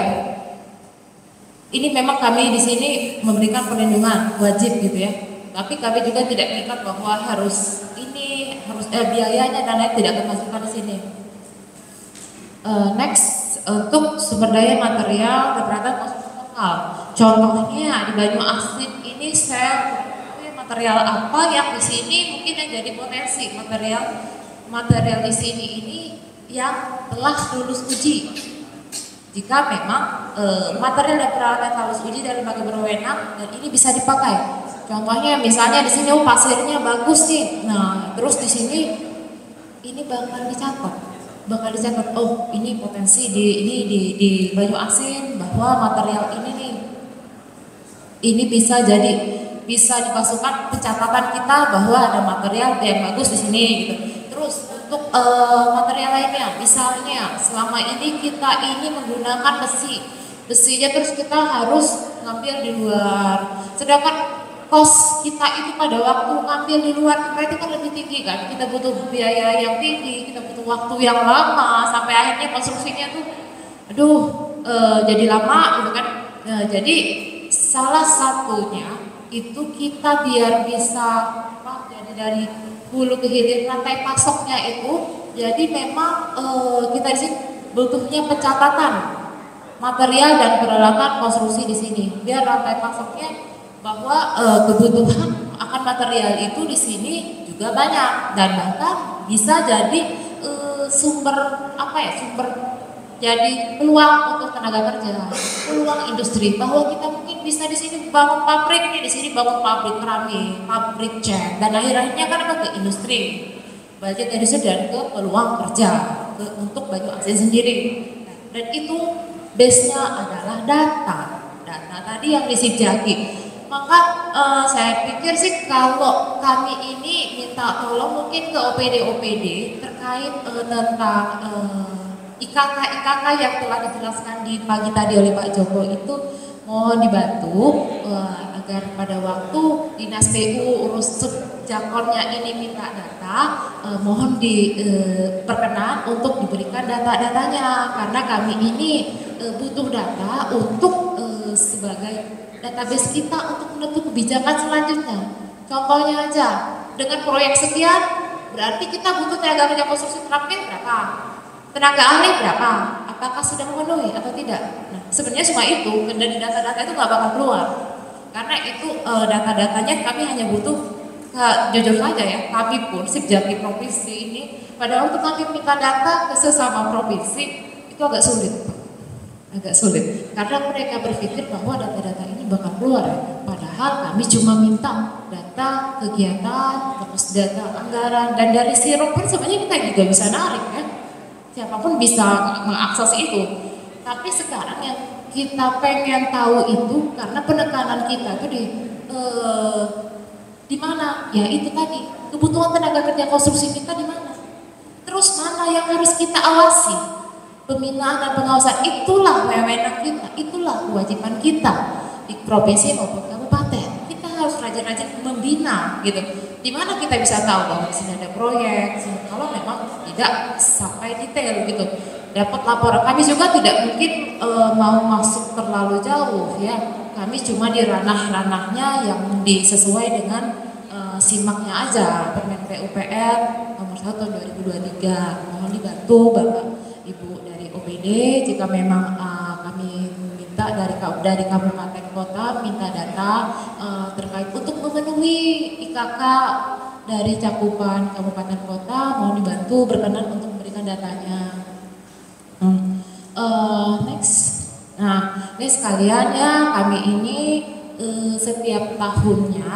Ini memang kami di sini memberikan perlindungan wajib gitu ya. Tapi kami juga tidak mengikat bahwa harus biayanya dan lain tidak termasukkan di sini. Next untuk sumber daya material keberatan konstruksi lokal. Contohnya di Banyu Asin ini saya material apa yang di sini mungkin yang jadi potensi material di sini ini yang telah lulus uji. Jika memang material dan peralatan lulus uji dari lembaga berwenang dan ini bisa dipakai. Contohnya misalnya di sini pasirnya bagus nih. Nah, terus di sini ini bakal dicatat. Oh, ini potensi di Banyu Asin bahwa material ini nih. Ini bisa dimasukkan pencatatan kita bahwa ada material yang bagus di sini gitu. Terus untuk material lainnya, misalnya selama ini kita menggunakan besinya terus kita harus ngambil di luar. Sedangkan kos kita itu pada waktu ngambil di luar itu kan lebih tinggi kan, kita butuh biaya yang tinggi, kita butuh waktu yang lama sampai akhirnya konstruksinya tuh jadi lama gitu kan. Jadi salah satunya itu kita biar bisa jadi dari hulu ke hilir rantai pasoknya itu, jadi memang kita di sini butuhnya pencatatan material dan peralatan konstruksi di sini biar rantai pasoknya bahwa kebutuhan akan material itu di sini juga banyak dan bahkan bisa jadi sumber jadi peluang untuk tenaga kerja, peluang industri bahwa kita mungkin bisa di sini bangun pabrik nih, di sini bangun pabrik keramik, pabrik cat dan akhirnya kan ke industri, budget industri dan ke peluang kerja untuk Banyu Asin sendiri. Dan itu base-nya adalah data tadi yang disijaki. Maka saya pikir sih kalau kami ini minta tolong mungkin ke OPD terkait tentang IKK yang telah dijelaskan di pagi tadi oleh Pak Joko itu mohon dibantu agar pada waktu Dinas PU urus subjakonnya ini minta data, mohon diperkenan untuk diberikan data-datanya karena kami ini butuh data untuk sebagai database kita untuk menentukan kebijakan selanjutnya. Contohnya aja, dengan proyek sekian, berarti kita butuh tenaga kerja konstruksi terampil berapa? Tenaga ahli berapa? Apakah sudah memenuhi atau tidak? Nah, sebenarnya cuma itu, dan di data-data itu nggak bakal keluar. Karena itu data-datanya kami hanya butuh, jujur saja ya, kami pun Sipjaki Provinsi ini, pada waktu kami minta data ke sesama provinsi, itu agak sulit karena mereka berpikir bahwa data-data ini bakal keluar ya. Padahal kami cuma minta data kegiatan, terus data anggaran dan dari sirup pun sebenarnya kita juga bisa narik ya. Siapapun bisa mengakses itu. Tapi sekarang yang kita pengen tahu itu karena penekanan kita itu di mana? Ya itu tadi, kebutuhan tenaga kerja konstruksi kita di mana? Terus mana yang harus kita awasi? Pembinaan dan pengawasan itulah wewenang kita, itulah kewajiban kita di provinsi maupun kabupaten. Kita harus rajin-rajin membina gitu. Di mana kita bisa tahu bahwa di sini ada proyek, kalau memang tidak sampai detail gitu. Dapat laporan, kami juga tidak mungkin mau masuk terlalu jauh ya. Kami cuma di ranah-ranahnya yang disesuai dengan simaknya aja. Permen PUPR nomor 1 tahun 2023. Mohon dibantu Bapak Ibu dari OPD jika memang kami minta dari kabupaten kota minta data terkait untuk memenuhi IKK dari cakupan kabupaten kota, mau dibantu berkenan untuk memberikan datanya. Next. Nah, ini sekalian ya, kami ini setiap tahunnya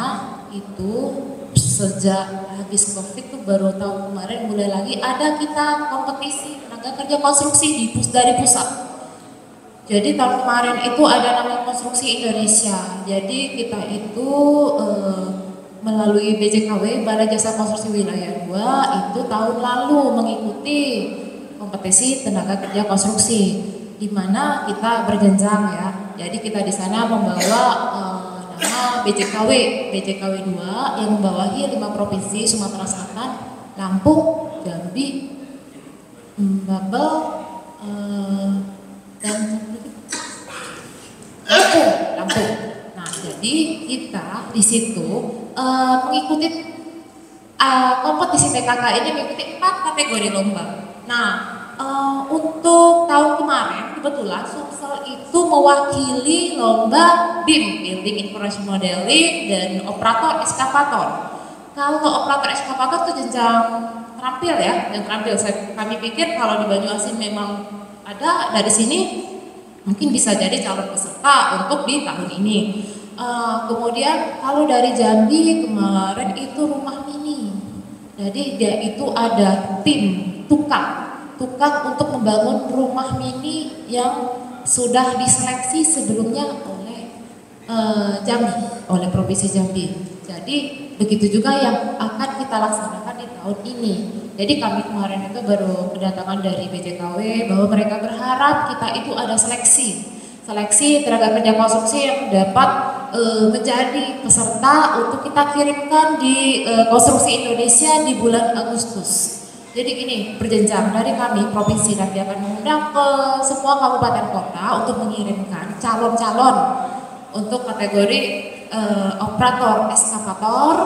itu sejak habis COVID itu baru tahun kemarin mulai lagi ada kita kompetisi tenaga kerja konstruksi dari pusat. Jadi tahun kemarin itu ada namanya Konstruksi Indonesia. Jadi kita itu melalui BJKW Balai Jasa Konstruksi Wilayah 2 itu tahun lalu mengikuti kompetisi tenaga kerja konstruksi, di mana kita berjenjang ya. Jadi kita di sana membawa nama BJKW 2 yang membawahi 5 provinsi Sumatera Selatan, Lampung, Jambi, Babel, dan Lampung. Nah, jadi kita di situ mengikuti kompetisi TKK ini mengikuti 4 kategori lomba. Nah, untuk tahun kemarin kebetulan Sumsel itu mewakili lomba BIM, Building Information Modeling, dan operator eskavator. Kalau operator eskavator itu jenjang terampil ya, yang terampil. Kami pikir kalau di Banyuasin memang ada dari sini, mungkin bisa jadi calon peserta untuk di tahun ini. Kemudian kalau dari Jambi kemarin itu rumah mini. Jadi dia itu ada tim tukang untuk membangun rumah mini yang sudah diseleksi sebelumnya oleh Jambi, oleh Provinsi Jambi. Jadi begitu juga yang akan kita laksanakan di tahun ini. Jadi kami kemarin itu baru kedatangan dari BJKW bahwa mereka berharap kita itu ada seleksi tenaga kerja konstruksi yang dapat menjadi peserta untuk kita kirimkan di Konstruksi Indonesia di bulan Agustus. Jadi gini, berjenjang dari kami provinsi nanti akan mengundang ke semua kabupaten kota untuk mengirimkan calon-calon untuk kategori operator eskavator,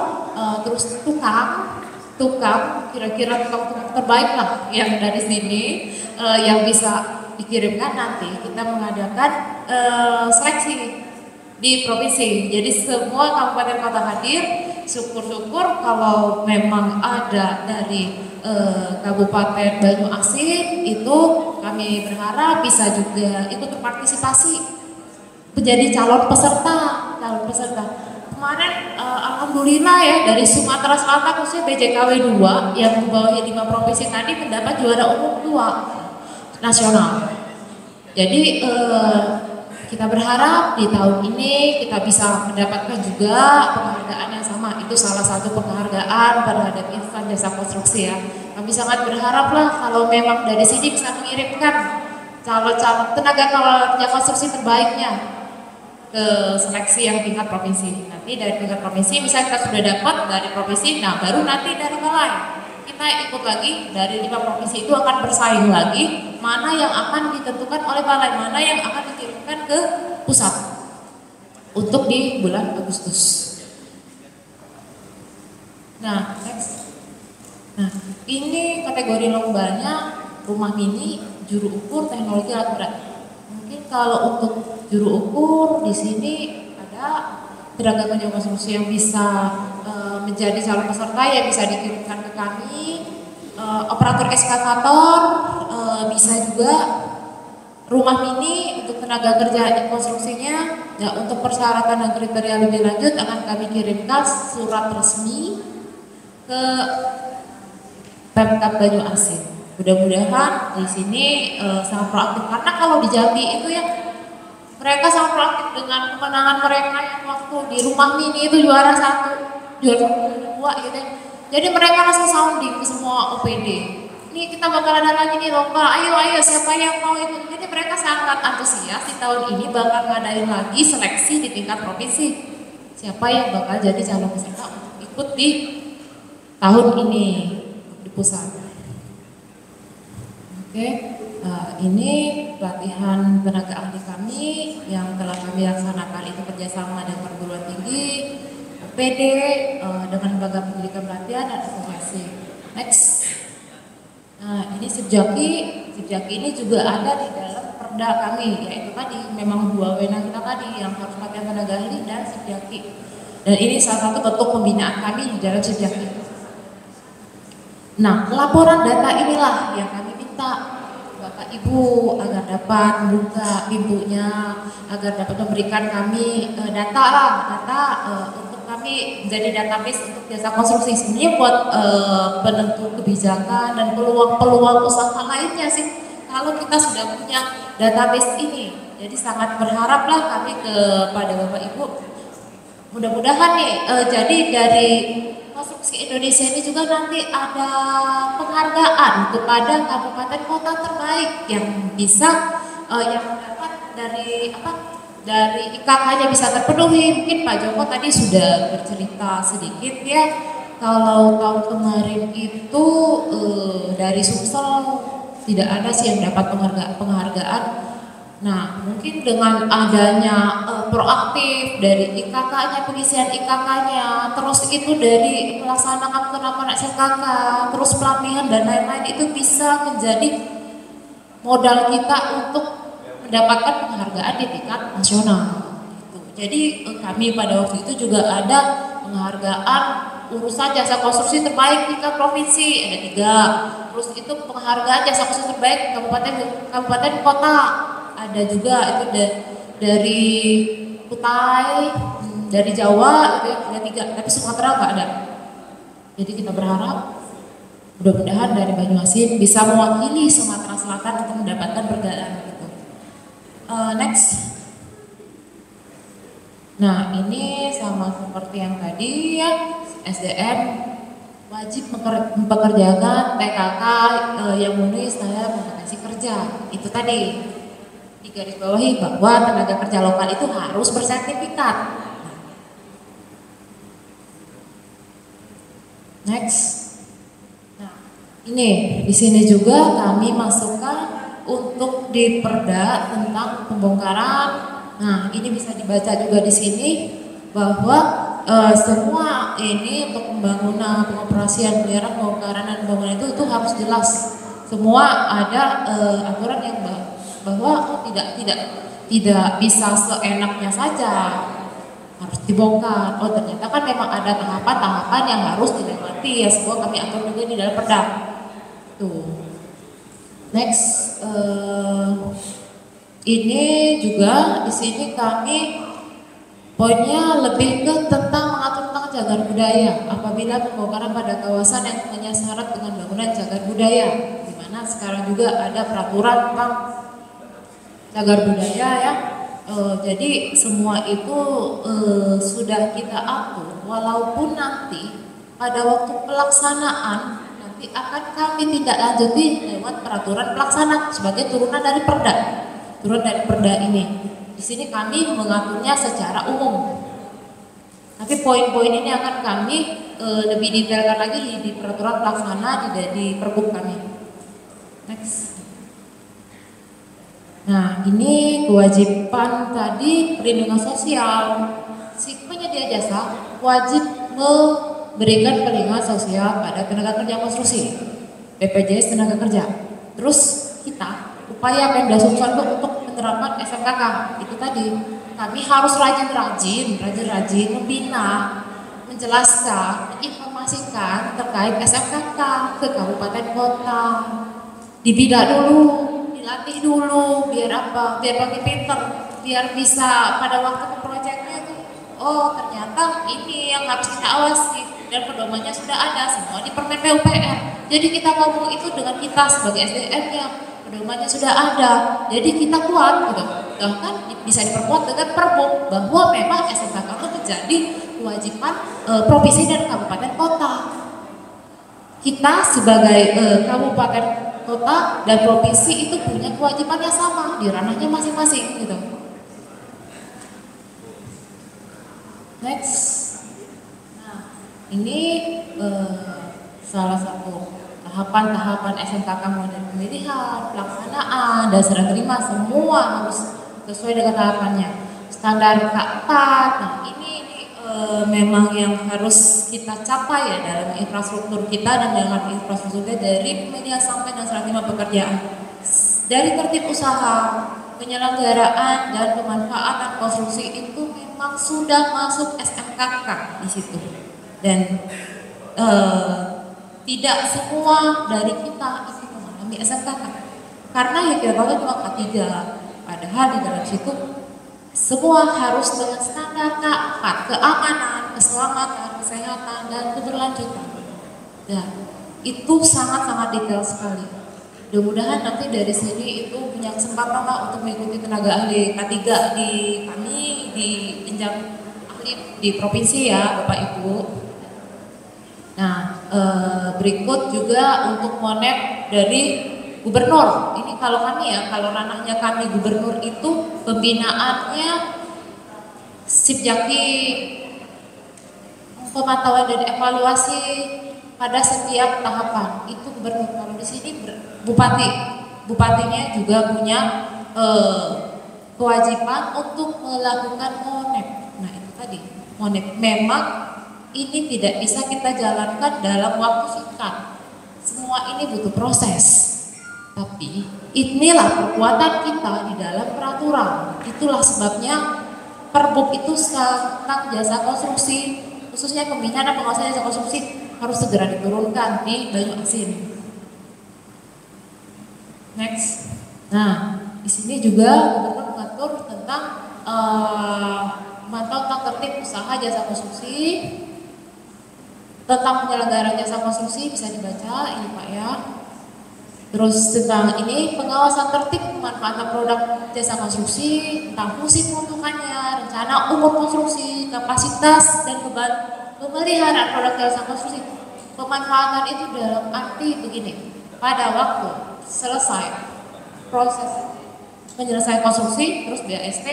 terus tukang kira-kira tukang terbaik lah yang dari sini yang bisa dikirimkan. Nanti kita mengadakan seleksi di provinsi. Jadi semua kabupaten kota hadir. Syukur-syukur kalau memang ada dari Kabupaten Banyuasin itu kami berharap bisa juga ikut berpartisipasi menjadi calon peserta. Kemarin alhamdulillah ya dari Sumatera Selatan khususnya BJKW 2 yang membawahi 5 provinsi tadi mendapat juara umum 2 nasional. Jadi kita berharap di tahun ini kita bisa mendapatkan juga penghargaan yang sama. Itu salah satu penghargaan terhadap insan jasa konstruksi ya. Kami sangat berharap lah kalau memang dari sini bisa mengirimkan calon-calon tenaga kerja konstruksi terbaiknya ke seleksi yang tingkat provinsi. Nanti dari tingkat provinsi misalnya kita sudah dapat dari provinsi, nah baru nanti dari balai kita ikut lagi dari 5 provinsi itu akan bersaing lagi mana yang akan ditentukan oleh balai, mana yang akan dikirimkan ke pusat untuk di bulan Agustus. Nah, next. Nah, ini kategori lombanya rumah mini, juru ukur, teknologi alat berat. Mungkin kalau untuk juru ukur di sini ada tenaga kerja konstruksi yang bisa menjadi calon peserta yang bisa dikirimkan ke kami. Operator eskavator bisa juga. Rumah mini untuk tenaga kerja konstruksinya. Nah, untuk persyaratan dan kriteria lebih lanjut akan kami kirimkan surat resmi ke Pemkab Banyuasin. Mudah-mudahan di sini sangat proaktif karena kalau di Jambi itu ya mereka sangat proaktif dengan kemenangan mereka yang waktu di rumah mini itu juara 1, juara 2 gitu ya. Jadi mereka langsung sounding ke semua OPD. Ini kita bakal ada lagi nih lomba, ayo siapa yang mau ikut. Jadi mereka sangat antusias di tahun ini bakal ngadain lagi seleksi di tingkat provinsi. Siapa yang bakal jadi calon peserta untuk ikut di tahun ini di pusat. Oke, ini pelatihan tenaga ahli kami yang telah kami laksanakan itu kerjasama dengan perguruan tinggi, OPD, dengan lembaga pendidikan pelatihan dan asosiasi. Next. Nah, ini Sipjoki Sipjaki ini juga ada di dalam perda kami, yaitu tadi memang dua wewenang kita tadi yang harus pakai tenaga ahli dan Sipjaki. Dan ini salah satu bentuk pembinaan kami di dalam Sipjaki. Nah, laporan data inilah yang kami minta Bapak Ibu agar dapat membuka pintunya, agar dapat memberikan kami data untuk kami menjadi database untuk jasa konstruksi. Sebenarnya buat penentu kebijakan dan peluang-peluang usaha lainnya sih kalau kita sudah punya database ini. Jadi sangat berharaplah kami kepada Bapak Ibu, mudah-mudahan nih jadi dari konstruksi Indonesia ini juga nanti ada penghargaan kepada kabupaten kota terbaik yang bisa yang dapat dari IKK-nya bisa terpenuhi. Mungkin Pak Joko tadi sudah bercerita sedikit ya, kalau tahun kemarin itu dari Sumsel tidak ada sih yang dapat penghargaan. Nah, mungkin dengan adanya proaktif dari IKK-nya, pengisian IKK-nya, terus itu dari melaksanakan penerapan SKK, terus pelatihan dan lain-lain, itu bisa menjadi modal kita untuk mendapatkan penghargaan di tingkat nasional. Jadi kami pada waktu itu juga ada penghargaan urusan jasa konstruksi terbaik tingkat provinsi, ada 3. Terus itu penghargaan jasa konstruksi terbaik kabupaten kota. Ada juga itu dari Kutai, dari Jawa itu ada 3, tapi Sumatera nggak ada. Jadi kita berharap mudah-mudahan dari Banyuasin bisa mewakili Sumatera Selatan untuk mendapatkan penghargaan gitu. Next. Nah, ini sama seperti yang tadi ya, SDM wajib mempekerjakan TKK yang memenuhi standar kompetensi kerja. Itu tadi digarisbawahi bahwa tenaga kerja lokal itu harus bersertifikat. Next. Nah, ini di sini juga kami masukkan untuk di perda tentang pembongkaran. Nah, ini bisa dibaca juga di sini bahwa semua ini untuk pembangunan, pengoperasian, pemeliharaan, pembongkaran dan pembangunan itu harus jelas. Semua ada aturan yang bahwa tidak bisa seenaknya saja harus dibongkar. Oh, ternyata kan memang ada tahapan-tahapan yang harus dilewati ya, semua kami atur juga di dalam perda. Tuh. Next, ini juga di sini kami poinnya lebih ke tentang mengatur tentang cagar budaya apabila pembongkaran pada kawasan yang punya syarat dengan bangunan cagar budaya, di mana sekarang juga ada peraturan tentang cagar budaya ya. Jadi semua itu sudah kita atur, walaupun nanti pada waktu pelaksanaan nanti akan kami tindak lanjuti lewat peraturan pelaksana sebagai turunan dari perda. Turun dari perda ini. Di sini kami mengaturnya secara umum. Tapi poin-poin ini akan kami lebih detailkan lagi di peraturan pelaksana di pergub kami. Next. Nah, ini kewajiban tadi perlindungan sosial. Si penyedia jasa wajib memberikan perlindungan sosial pada tenaga kerja konstruksi, BPJS tenaga kerja. Terus kita upaya Pemda Sumsel untuk menerapkan SMKK itu tadi, kami harus rajin-rajin membina, menjelaskan, menginformasikan terkait SMKK ke kabupaten kota. Dibidak dulu, dilatih dulu, biar apa? Biar makin pinter, biar bisa pada waktu proyeknya itu, oh ternyata ini yang harus kita awasi dan pedomannya sudah ada semua di Permen PUPR. Jadi kita ngomong itu dengan kita sebagai SDM-nya, pedomannya sudah ada, jadi kita kuat gitu. Bahkan bisa diperkuat dengan pergub bahwa memang SMKK itu menjadi kewajiban provinsi dan kabupaten kota. Kita sebagai kabupaten kota dan provinsi itu punya kewajiban yang sama di ranahnya masing-masing gitu. Next. Nah, ini salah satu tahapan-tahapan SMKK mulai dari pemilihan, pelaksanaan, dasar terima, semua harus sesuai dengan tahapannya. Standar K4, nah ini memang yang harus kita capai ya dalam infrastruktur kita dan dalam infrastrukturnya dari pemilihan sampai dan serah terima pekerjaan. dari tertib usaha, penyelenggaraan dan pemanfaatan konstruksi itu memang sudah masuk SMKK di situ. Dan tidak semua dari kita itu mengalami SMKK. Karena ya kita tahu cuma K3, padahal di dalam situ semua harus dengan standar K4, keamanan, keselamatan, kesehatan, dan keberlanjutan. Dan itu sangat-sangat detail sekali. Mudah-mudahan nanti dari sini itu punya kesempatan Pak untuk mengikuti tenaga ahli K3 di kami di jenjang ahli di provinsi ya Bapak Ibu. Nah berikut juga untuk monet dari gubernur. Ini kalau kami ya, kalau ranahnya kami gubernur itu pembinaannya Sipjaki, pemantauan dan evaluasi pada setiap tahapan itu gubernur. Kalau di sini bupatinya juga punya kewajiban untuk melakukan monet. Nah itu tadi monet memang ini tidak bisa kita jalankan dalam waktu singkat. Semua ini butuh proses. Tapi inilah kekuatan kita di dalam peraturan. Itulah sebabnya Perbuk itu tentang jasa konstruksi, khususnya pembinaan dan pengawasan jasa konstruksi harus segera diturunkan di Banyu Asin. Next. Nah, di sini juga gubernur mengatur tentang memantau tentang tertib usaha jasa konstruksi, tentang penyelenggaraan jasa konstruksi bisa dibaca ini Pak ya. Terus tentang ini pengawasan tertib pemanfaatan produk jasa konstruksi, tentang fungsi peruntukannya, rencana umum konstruksi, kapasitas dan beban pemeliharaan produk jasa konstruksi. Pemanfaatan itu dalam arti begini, pada waktu selesai proses penyelesaian konstruksi, terus BAST,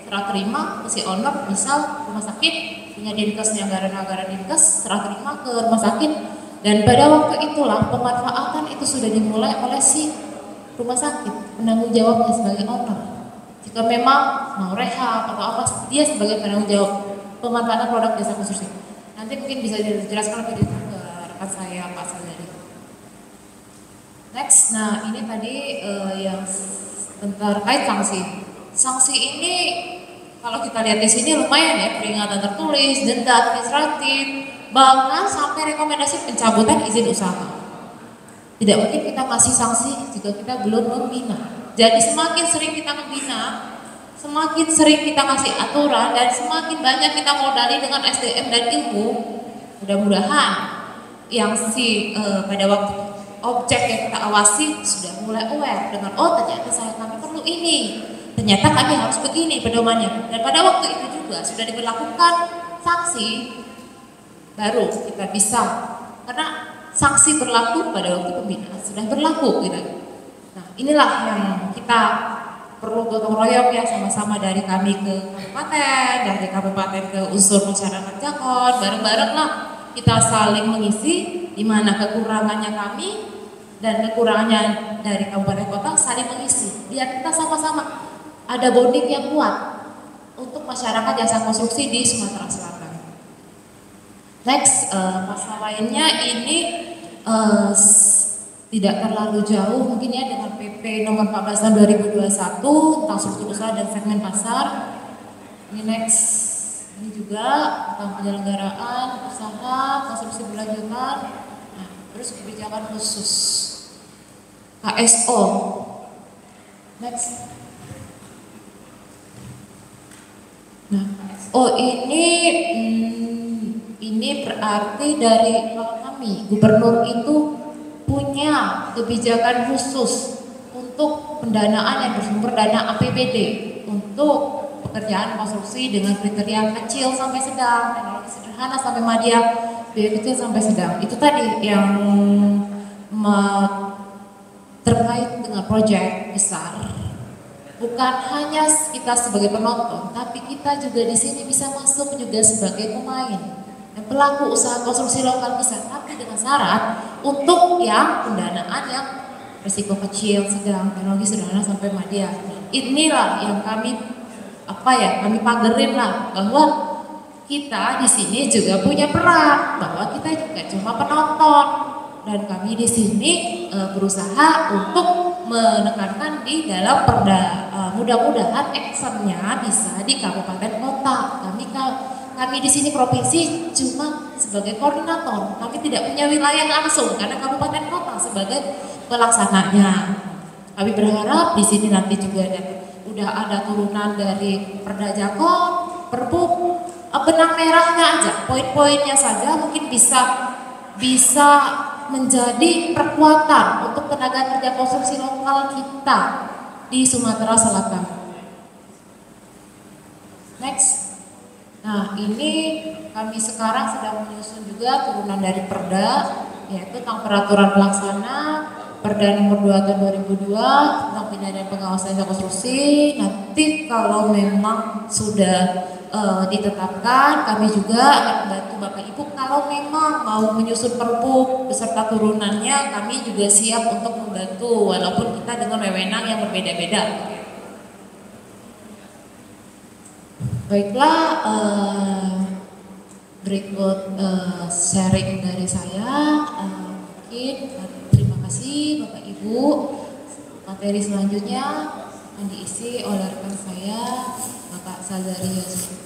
serah terima ke si owner, misal rumah sakit, punya dinkes anggaran dinkes, serah terima ke rumah sakit. Dan pada waktu itulah pemanfaatan itu sudah dimulai oleh si rumah sakit, penanggung jawabnya sebagai owner. Jika memang mau rehab atau apa, dia sebagai penanggung jawab pemanfaatan produk jasa konstruksi. Nanti mungkin bisa dijelaskan lebih detail ke rekan saya Pak Saldari. Next, nah ini tadi yang terkait sanksi. Sanksi ini kalau kita lihat di sini lumayan ya, peringatan tertulis, denda administratif, bahkan sampai rekomendasi pencabutan izin usaha. Tidak mungkin kita kasih sanksi jika kita belum membina. Jadi semakin sering kita membina, semakin sering kita kasih aturan, dan semakin banyak kita modali dengan SDM dan ilmu, mudah-mudahan yang pada waktu objek yang kita awasi sudah mulai aware dengan ternyata kami perlu ini, ternyata kami harus begini pedomannya. Dan pada waktu itu juga sudah diberlakukan sanksi, baru kita bisa, karena sanksi berlaku pada waktu pembinaan sudah berlaku gitu. Nah inilah yang kita perlu gotong royong ya, sama-sama dari kami ke kabupaten, dari kabupaten ke unsur masyarakat Jakon, bareng-bareng lah kita saling mengisi, di mana kekurangannya kami dan kekurangannya dari kabupaten kota saling mengisi, biar kita sama-sama ada bonding yang kuat untuk masyarakat jasa konstruksi di Sumatera Selatan. Next, pasal lainnya ini tidak terlalu jauh mungkin ya dengan PP nomor 14 tahun 2021 tentang struktur usaha dan segmen pasar. Ini next, ini juga tentang penyelenggaraan usaha konstruksi berlanjutan. Nah, terus kebijakan khusus KSO. Next. Nah, KSO ini berarti dari kalau kami gubernur itu punya kebijakan khusus untuk pendanaan yang bersumber dana APBD untuk pekerjaan konstruksi dengan kriteria kecil sampai sedang, teknologi sederhana sampai media, biaya kecil sampai sedang. Itu tadi yang terkait dengan proyek besar. Bukan hanya kita sebagai penonton, tapi kita juga di sini bisa masuk juga sebagai pemain. Pelaku usaha konstruksi lokal bisa, tapi dengan syarat untuk yang pendanaan yang risiko kecil, sedang, teknologi sederhana sampai media. Inilah yang kami kami pagerin lah, bahwa kita di sini juga punya peran, bahwa kita juga cuma penonton, dan kami di sini berusaha untuk menekankan di dalam perda. Mudah-mudahan actionnya bisa di kabupaten kota. Kami di sini provinsi cuma sebagai koordinator, kami tidak punya wilayah langsung karena kabupaten kota sebagai pelaksananya. Kami berharap di sini nanti juga udah ada turunan dari Perda Jakon, Perbup, benang merahnya aja, poin-poinnya saja mungkin bisa menjadi perkuatan untuk tenaga kerja konstruksi lokal kita di Sumatera Selatan. Next. Nah, ini kami sekarang sedang menyusun juga turunan dari Perda, yaitu tentang peraturan pelaksana Perda nomor 2 tahun 2002 tentang pengadaan pengawasan konstruksi. Nanti kalau memang sudah ditetapkan, kami juga akan membantu Bapak Ibu kalau memang mau menyusun perpu beserta turunannya, kami juga siap untuk membantu walaupun kita dengan wewenang yang berbeda-beda. Baiklah, berikut sharing dari saya. Mungkin terima kasih Bapak Ibu. Materi selanjutnya akan diisi oleh rekan saya Bapak Sazarius.